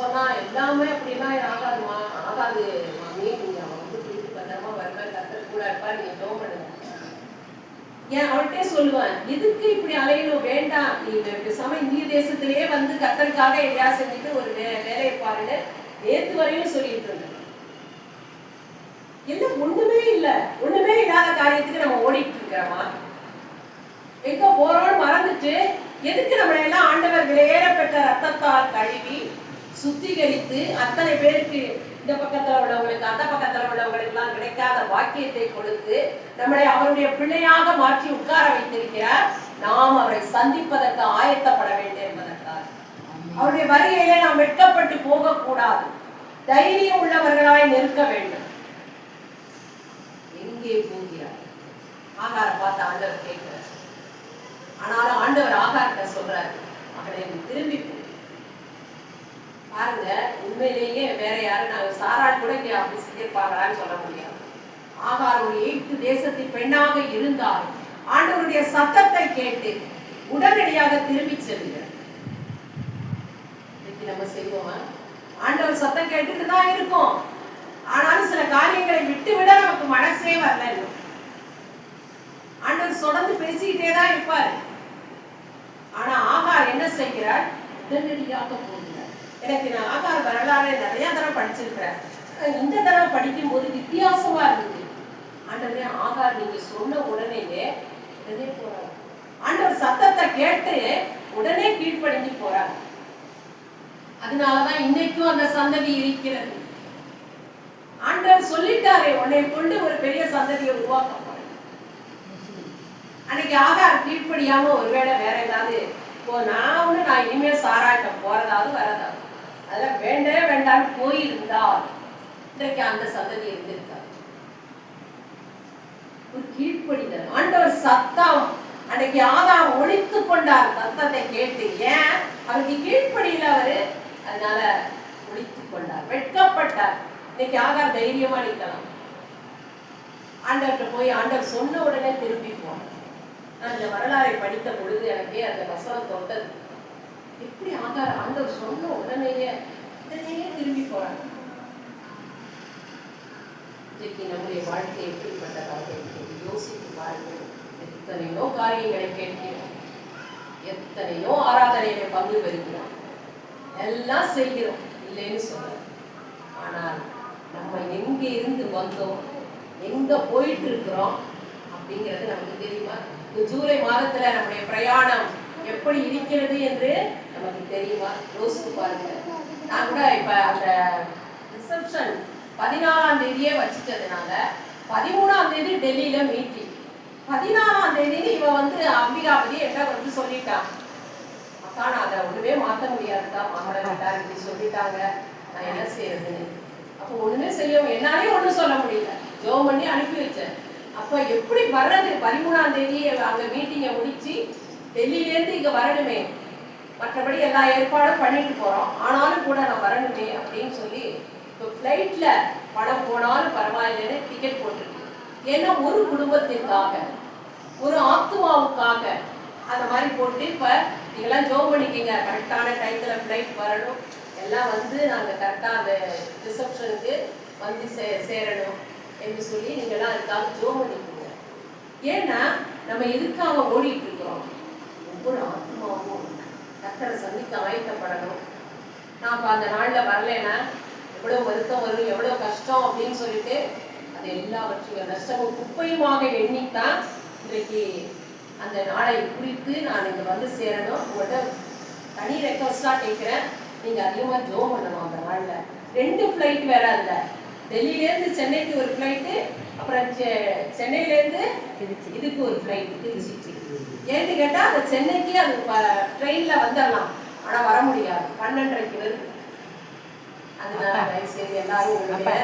சொன்னா எல்லாமே அப்படிலாம் ஆகாதுமா, ஆகாது மாமி, நீங்க வந்து திருப்பி பத்திரமா வருவேன், கத்தர் கூட இருப்பா, நீங்க ஜோம் பண்ணுங்க. ஏன் அவள்கிட்டே சொல்லுவேன், எதுக்கு இப்படி அலையணும், வேண்டாம், நீ பேசாம இந்திய தேசத்திலேயே வந்து கத்தருக்காக எதையா செஞ்சுட்டு ஒரு வேலையை பாருன்னு நேற்று வரையும் சொல்லிட்டு இருந்தேன். இல்ல ஒண்ணுமே இல்ல, ஒண்ணுமே இல்லாத காரியத்துக்கு நம்ம ஓடிட்டு இருக்கிறோமா? எங்க போறோம்னு மறந்துட்டு எதுக்கு நம்மளை எல்லாம் ஆண்டவர் விலையேறப்பட்ட ரத்தத்தால் கழுவி சுத்திகரித்து அத்தனை பேருக்கு இந்த பக்கத்துல உள்ளவங்களுக்கு அந்த பக்கத்துல உள்ளவங்களுக்கு எல்லாம் கிடைக்காத வாக்கியத்தை கொடுத்து நம்மளை அவருடைய பிள்ளையாக மாற்றி உட்கார வைத்திருக்கிறார். நாம் அவரை சந்திப்பதற்கு ஆயத்தப்பட வேண்டும் என்பதற்காக. அவருடைய வருகையிலே நாம் வெட்கப்பட்டு போக கூடாது, தைரியம் உள்ளவர்களாய் நிற்க வேண்டும். எங்கே போகிறார்? ஆகார பார்த்து ஆண்டவர் கேட்கிறார். ஆனாலும் ஆண்டவர் ஆகாரத்தை சொல்றாரு, மகனை திரும்பி பாருங்க. உண்மையிலேயே வேற யாரும் நாங்க சாராள் கூட அப்படி செஞ்சிருப்பாங்களான்னு சொல்ல முடியாது. ஆகார் ஒரு எகிப்து தேசத்தின் பெண்ணாக இருந்தால் ஆண்டவருடைய சத்தத்தை கேட்டு உடனடியாக திரும்பி செல்கிறார். நம்ம செய்வோமா? ஆண்டவர் சத்தம் கேட்டுட்டு தான் இருக்கும், ஆனாலும் சில காரியங்களை விட்டுவிட நமக்கு மனசே வரல. ஆண்டவர் தொடர்ந்து பேசிக்கிட்டே தான் இருப்பாரு. ஆனா ஆகார் என்ன செய்கிறார்? உடனடியாக போகிறார். எனக்கு நான் ஆகார் வரலாறு நிறைய தடவை படிச்சிருக்கிறேன். இந்த தடவை படிக்கும் போது வித்தியாசமா இருந்தது. ஆண்டவரே, ஆகார் நீங்க சொன்ன உடனேயே உடனே போறாரு. ஆண்டவர் சத்தத்தை கேட்டு உடனே கீழ்ப்படிஞ்சு போறாரு. அதனாலதான் இன்னைக்கும் அந்த சந்ததி இருக்கிறது. ஆண்டவர் சொல்லிட்டாரே, உன்னை கொண்டு ஒரு பெரிய சந்ததியை உருவாக்க போறேன். அன்னைக்கு ஆகார் கீழ்ப்படியாம ஒருவேளை வேற ஏதாவது நான் இனிமே சாராட்ட போறதாவது வரதாவது அதெல்லாம் வேண்டவே வேண்டாம் போயிருந்தால் இன்றைக்கு அந்த சந்ததி இருந்திருக்காரு. ஒரு கீழ்ப்படிதல். ஆண்டவர் சத்தம் அன்னைக்கு ஆகார் ஒழித்து கொண்டார் சத்தத்தை கேட்டு. ஏன்? அவருக்கு கீழ்ப்படியில அவரு, அதனால ஒழித்து கொண்டார், வெட்கப்பட்டார். இன்னைக்கு ஆகார் தைரியமா நிற்கலாம். ஆண்டவர்கிட்ட போய் ஆண்டவர் சொன்ன உடனே திரும்பி போனார். நான் இந்த வரலாறை படித்த பொழுது எனக்கே அந்த வசனம் தொட்டது. எப்படி ஆகார் ஆண்டவர் சொன்ன உடனேயே திரும்பி போறாங்க. இன்னைக்கு நம்முடைய வாழ்க்கை எப்படிப்பட்டதாக யோசித்து பாருங்கள். எத்தனையோ காரியங்களை கேட்கிறோம், எத்தனையோ ஆராதனையில பங்கு பெறுகிறோம், எல்லாம் செய்கிறோம், இல்லைன்னு சொல்றோம். ஆனால் நம்ம எங்க இருந்து வந்தோம், எங்க போயிட்டு இருக்கிறோம் அப்படிங்கிறது நமக்கு தெரியுமா? ஜூலை மாதத்துல நம்முடைய பிரயாணம் எப்படி இருக்கிறது என்று நமக்கு தெரியுமா? யோசித்து பாருங்க. நான் கூட இப்ப அந்த ரிசப்ஷன் 14ஆம் தேதியே வச்சுட்டதுனால 13ஆம் தேதி டெல்லியில மீட்டிங், 14ஆம் தேதி இவ வந்து அம்பிகாபதி என்ன வந்து சொல்லிட்டான், அக்கா நான் அதை ஒண்ணுமே மாத்த முடியாதுக்கா, மாமலை விட்டார் இப்படி சொல்லிட்டாங்க, நான் என்ன செய்யறதுன்னு. அப்போ ஒண்ணுமே செய்யவும் என்னாலையும் ஒண்ணும் சொல்ல முடியல, ஜோம் பண்ணி அனுப்பி வச்சேன். அப்ப எப்படி வர்றது? 13ஆம் தேதி அங்க மீட்டிங்கை முடிச்சு டெல்லியிலேருந்து இங்க வரணுமே, மற்றபடி எல்லா ஏற்பாடும் பண்ணிட்டு போறோம், ஆனாலும் கூட நான் வரணுமே அப்படின்னு சொல்லி இப்போ ஃப்ளைட்ல பணம் போனாலும் பரவாயில்லைன்னு டிக்கெட் போட்டுருக்கு. ஏன்னா ஒரு குடும்பத்திற்காக, ஒரு ஆத்துமாவுக்காக அந்த மாதிரி போட்டு இப்ப நீங்கெல்லாம் ஜோம் பண்ணிக்கிங்க, கரெக்டான டயத்துல ஃப்ளைட் வரணும், எல்லாம் வந்து நாங்க கரெக்டா அந்த ரிசப்ஷனுக்கு வந்து சேரணும் என்று சொல்லி நீங்கெல்லாம் அதுக்காக ஜோம் பண்ணிக்கோங்க. ஏன்னா நம்ம எதுக்காக ஓடிட்டு இருக்கிறோம்? ஒவ்வொரு ஆத்மாவும் கர்த்தரை சந்திக்க ஆயத்தப்படணும். நான் அந்த நாள்ல வரலைன்னா எவ்வளவு வருத்தம் வரும், எவ்வளவு கஷ்டம் அப்படின்னு சொல்லிட்டு அது எல்லாவற்றையும் நஷ்டமும் குப்பையுமாக எண்ணித்தான் இன்றைக்கு அந்த நாளை குறித்து நான் இங்க வந்து சேரணும். உங்கள்கிட்ட தனி ரெக்வஸ்டா கேட்கிறேன், நீங்க அதிகமா ஜோம் பண்ணணும். அந்த நாள்ல 2 ஃபிளைட் வேற அதுல, டெல்லியில இருந்து சென்னைக்கு ஒரு ஃபிளைட்டு, அப்புறம் சென்னையில இருந்து இதுக்கு ஒரு ஃபிளைட் திருச்சி. ஏன்னு கேட்டா அந்த சென்னைக்கு அது ட்ரெயின்ல வந்துடலாம், ஆனா வர முடியாது, 12:30க்கு வருது. அதனால சரி எல்லாரும் உங்களுடைய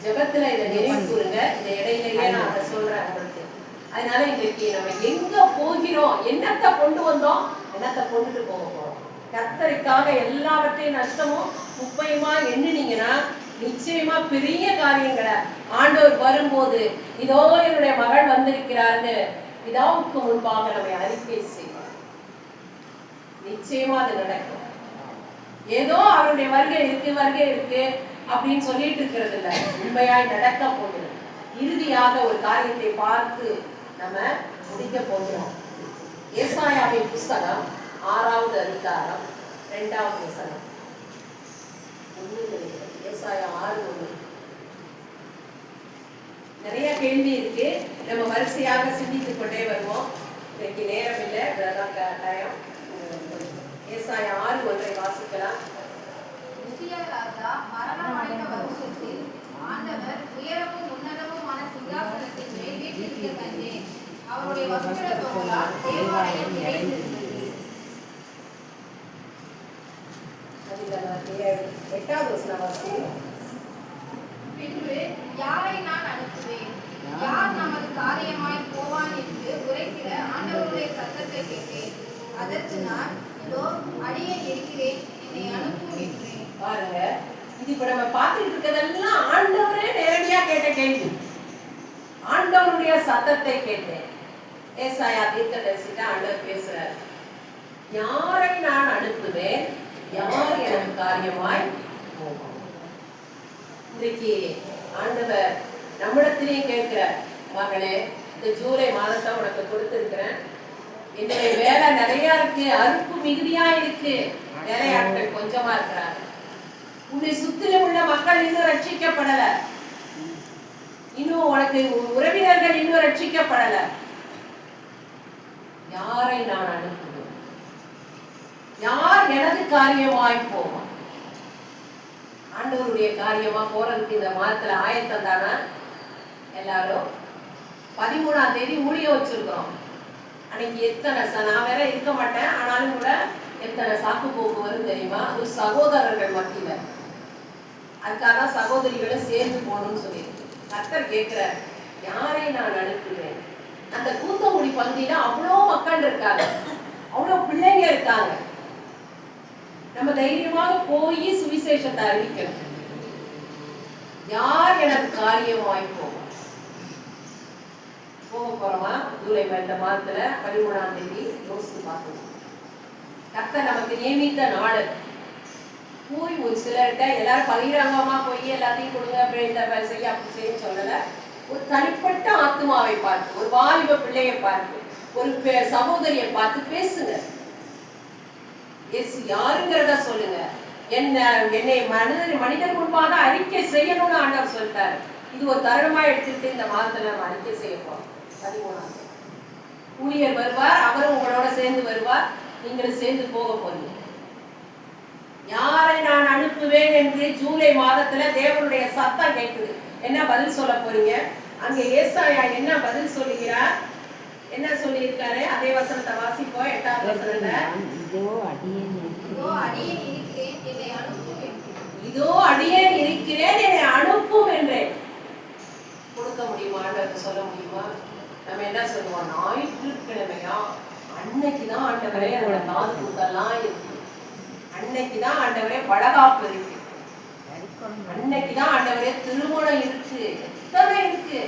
ஜெபத்துல இதை நினைவு கூறுங்க. இந்த இடையிலேயே நான் அதை சொல்றேன் உங்களுக்கு. அதனால இன்றைக்கு நம்ம எங்க போகிறோம், என்னத்தை கொண்டு வந்தோம், என்னத்தை கொண்டுட்டு போக போறோம். கர்த்தருக்காக எல்லாவற்றையும் நஷ்டமும் குப்பையுமா எண்ணினீங்கன்னா நிச்சயமா பெரிய காரியங்களை ஆண்டவர் வரும்போது இதோ என்னுடைய மகள் வந்திருக்கிறார்னு பிதாவுக்கு முன்பாக நம்மை அறிக்கை செய்வார். நிச்சயமா அது நடக்கும். ஏதோ அவருடைய வருகை இருக்கு அப்படின்னு சொல்லிட்டு இருக்கிறது இல்ல, உண்மையாய் நடக்க போகிறது. இறுதியாக ஒரு காரியத்தை பார்த்து நம்ம முடிக்க போகிறோம். ஏசாயாவின் புஸ்தகம் 6வது அதிகாரம் 2வது வசனம். ஏசாயா 6:1. நிறைய கேள்வி இருக்கு, நம்ம வரிசையாக சிந்தித்துக் கொண்டே வருவோம். இன்னைக்கு நேரம் இல்லை, கட்டாயம். ஏசாயா 6:1 வாசிக்கலாம். உசியா ராஜா மரணமடைந்த வருஷத்தில் ஆண்டவர் உயரமும் உன்னதமுமான சிங்காசனத்தின் மேல் வீற்றிருக்க கண்டேன். அவருடைய வஸ்திர தொங்கலால் தேவாலயம் நிறைந்திருந்தது. 8வது வசனம் வாசிக்கலாம். பின்பு யாரை நான் அனுப்புவேன், யார் நமது காரியமாய் போவான் என்று உரைக்கிற ஆண்டவருடைய சத்தத்தை கேட்டேன். அதற்கு நான், இதோ அடியேன் இருக்கிறேன், என்னை அனுப்பும் என்றேன். பாருங்க, இது இப்ப நம்ம பார்த்துட்டு இருக்கிறதெல்லாம் ஆண்டவரே நேரடியா கேட்ட கேள்வி. ஆண்டவருடைய சத்தத்தை கேட்டேன். ஏசாயா தீர்க்கதரிசிட்ட ஆண்டவர் பேசுறார். யாரை நான் அனுப்புவேன், யார் எனக்கு காரியமாய் போகும். இன்றைக்கு ஆண்டவர் நம்மிடத்திலேயே கேட்கிறார், மகளே இந்த ஜூலை மாதத்தை உனக்கு கொடுத்திருக்கிறேன், என்னுடைய வேலை நிறைய இருக்கு, அறுப்பு மிகுதியா இருக்கு, வேலையாட்கள் கொஞ்சமா இருக்கிறாங்க, உன்னை சுத்திலும் உள்ள மக்கள் இன்னும் ரட்சிக்கப்படல, இன்னும் உனக்கு உறவினர்கள் இன்னும் ரட்சிக்கப்படல, யாரை நான் அனுப்புவேன், யார் எனது காரியமாய் போவான். ஆண்டவருடைய காரியமா போறதுக்கு இந்த மாதத்துல ஆயத்தம் தானா? எல்லாரும் 13ஆம் தேதி ஊழியம் வச்சிருக்கிறோம். அன்னைக்கு எத்தனை நான் வேற இருக்க மாட்டேன், ஆனாலும் கூட எத்தனை சாக்கு போக்கு வரும் தெரியுமா? அது சகோதரர்கள் மத்தியில. அதுக்காக சகோதரிகளும் சேர்ந்து போகணும்னு சொல்லியிருக்கு. கர்த்தர் கேட்கிறார், யாரை நான் அனுப்புவேன். அந்த கூத்தங்குடி பகுதியில அவ்வளோ மக்கள் இருக்காங்க, அவ்வளோ பிள்ளைங்க இருக்காங்க. நம்ம தைரியமாக போய் சுவிசேஷத்தை அறிவிக்கணும். யார் எனக்கு காரியமாய் போக போறோமா? ஜூலை இந்த மாதத்துல 13ஆம் தேதி யோசித்து பார்க்கணும். கர்த்தர் நமக்கு நியமித்த நாள். போய் ஒரு சிலர்கிட்ட எல்லாரும் பகிரங்கமா போய் எல்லாத்தையும் கொடுங்க, அப்படி செய்ய அப்படி செய்ய சொல்லல. ஒரு தனிப்பட்ட ஆத்மாவை பார்த்து, ஒரு வாலிப பிள்ளையை பார்த்து, ஒரு சகோதரியை பார்த்து பேசுங்க. யாருங்கிறத சொல்லுங்க. என்னை மனிதன் முன்பாக அறிக்கை செய்யணும்னு ஆண்டவர் சொல்லிட்டாரு. இது ஒரு தருணமா எடுத்துட்டு இந்த மாதத்துல நம்ம அறிக்கை செய்ய போறோம். 13ஆம் தேதி ஊழியர் வருவார், அவரும் உங்களோட சேர்ந்து வருவார், நீங்களும் சேர்ந்து போக போறீங்க. யாரை நான் அனுப்புவேன் என்று ஜூலை மாதத்துல தேவனுடைய சத்தம் கேட்குது. என்ன பதில் சொல்ல போறீங்க? அங்க ஏசாயா என்ன பதில் சொல்லுகிறார், என்ன சொல்லி இருக்காரு? அதே வசனத்தை வாசிப்போம். 8வது வசனத்துல, இதோ அடியேன் இருக்கிறேன், என்னை அனுப்பும் என்றேன். கொடுக்க முடியுமா? ஆண்டவருக்கு சொல்ல முடியுமா? நம்ம என்ன சொல்லுவோம்? ஞாயிற்றுக்கிழமையா அன்னைக்குதான் ஆண்டவரே அவரோட காது கூத்தெல்லாம் இருக்கு, அன்னைக்குதான் ஆண்டவரே வளகாப்பு இருக்கு, அன்னைக்குதான் ஆண்டவரே திருமணம் இருக்கு, எத்தனை இருக்கு.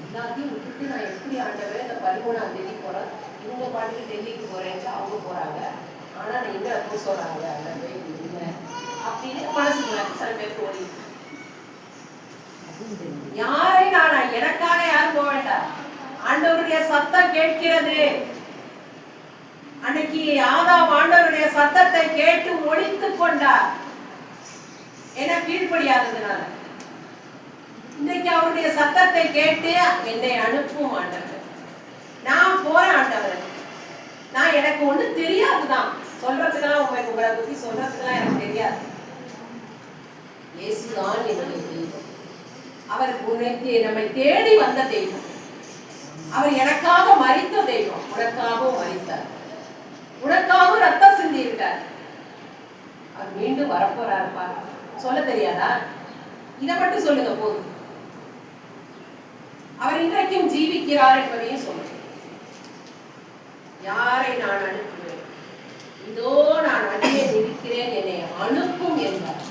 எல்லாத்தையும் விட்டுட்டு நான் எப்படி ஆண்டவரே இந்த 13ஆம் தேதி போறேன், இவங்க பாட்டுக்கு டெல்லிக்கு போறேன், அவங்க போறாங்க, ஆனா நான் எங்க போய் சொல்றாங்க அந்த இல்லை அப்படின்னு மனசுக்குள்ள சில பேருக்கு ஓடி. யாரை நான் எனக்காக யாரும் போக வேண்டாம். ஆண்டவருடைய சத்தம் கேட்கிறது. அன்னைக்கு ஆதாம் ஆண்டவருடைய சத்தத்தை கேட்டு ஒழித்துக் கொண்டார். ஏன்னா கீழ்ப்படியாததுனால. இன்னைக்கு அவருடைய சத்தத்தை கேட்டு என்னை அனுப்பும் ஆண்டவர். நான் போறேன் ஆண்டவர். நான் எனக்கு ஒண்ணும் தெரியாதுதான், சொல்றதுக்கெல்லாம் உங்களை பத்தி சொல்றதுக்கெல்லாம் எனக்கு தெரியாது. இயேசுதான் என்னுடைய தெய்வம். அவர் நம்மை தேடி வந்த தெய்வம். அவர் எனக்காக மரித்த தெய்வம். உனக்காகவும் மரித்தார், உனக்காகவும் ரத்தம் சிந்தி இருக்கார். அவர் மீண்டும் வரப்போறாருப்பா. சொல்ல தெரியாதா? இதை மட்டும் சொல்லுங்க போதும். அவர் இன்றைக்கும் ஜீவிக்கிறார் என்பதையும் சொல்லுங்க. யாரை நான் அனுப்புவேன்? இதோ நான் அடியே இருக்கிறேன், என்னை அனுப்பும் என்றார்.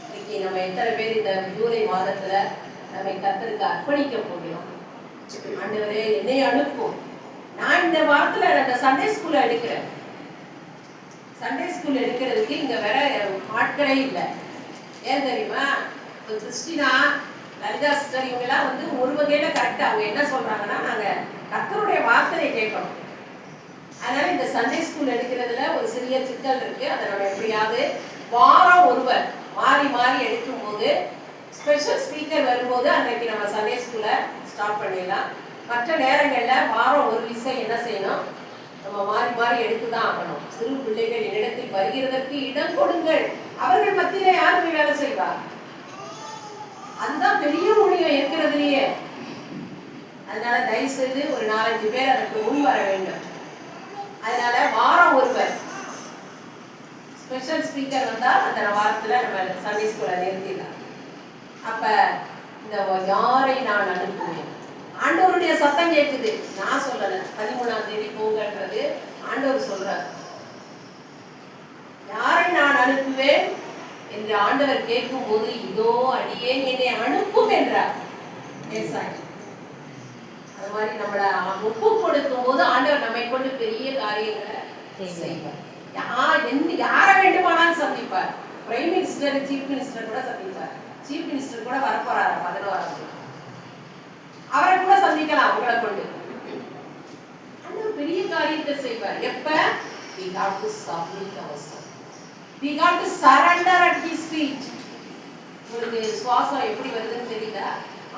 இன்னைக்கு நம்ம எத்தனை பேர் இந்த ஜூலை மாதத்துல நம்மை கர்த்தருக்கு அர்ப்பணிக்க போகிறோம்? ஆண்டவரே என்னை அனுப்பும். நான் இந்த வாரத்துல அந்த சண்டே ஸ்கூல்ல எடுக்கிறேன். சண்டே ஸ்கூல் எடுக்கிறதுக்கு இங்க வேற ஆட்களே இல்லை. ஏன் தெரியுமா? கிறிஸ்டினா, லலிதா சிஸ்டர் இவங்கெல்லாம் வந்து ஒரு வகையில கரெக்டா அவங்க என்ன சொல்றாங்கன்னா, நாங்க கர்த்தருடைய வார்த்தையை கேட்கணும். அதனால இந்த சண்டே ஸ்கூல் எடுக்கிறதுல ஒரு சிறிய சிக்கல் இருக்கு. அதை நம்ம எப்படியாவது வாரம் ஒருவர் மாறி மாறி எடுக்கும் போது, ஸ்பெஷல் ஸ்பீக்கர் வரும்போது அன்றைக்கு நம்ம சண்டே ஸ்கூலை ஸ்டார்ட் பண்ணிடலாம். மற்ற நேரங்கள்ல வாரம் ஒரு விஷயம் என்ன செய்யணும், நம்ம மாறி மாறி எடுத்துதான் ஆகணும். சிறு பிள்ளைகள் என்னிடத்தில் வருகிறதற்கு இடம் கொடுங்கள், அவர்கள் மத்தியில யார் போய் வேலை செய்வா? அதுதான் பெரிய ஊழியம் இருக்கிறதுலயே. அதனால தயவு செய்து ஒரு 4-5 பேர் அதற்கு முன் வர வேண்டும். அதனால வாரம் ஒருவர் ஸ்பெஷல் ஸ்பீக்கர் வந்தா அந்த வாரத்துல நம்ம சண்டே ஸ்கூலை நிறுத்திடலாம். அப்ப இந்த யாரை நான் அனுப்புவேன்? ஆண்டவருடைய சத்தம் கேட்குது. நான் சொல்லல, 13ஆம் தேதி போங்கன்றது ஆண்டவர் சொல்றார். யாரை நான் அனுப்புவேன் என்று ஆண்டவர் கேட்கும் போது, இதோ அடியேன் என்னை அனுப்பும் என்றார். அது மாதிரி நம்மள ஒப்பு கொடுக்கும் போது ஆண்டவர் நம்மை கொண்டு பெரிய காரியங்களை செய்வார். யாரை வேண்டுமானாலும் சந்திப்பார். பிரைம் மினிஸ்டர், சீஃப் மினிஸ்டர் கூட சந்திப்பார். சீஃப் மினிஸ்டர் கூட வரப்போறாரு 11ஆம் தேதி. அவரை கூட சந்திக்கலாம் உங்களை கொண்டு. அந்த பெரிய காரியத்தை செய்வார். எப்ப? we got to submit ourselves, we got to surrender at his feet. உங்களுக்கு சுவாசம் எப்படி வருதுன்னு தெரியுதா?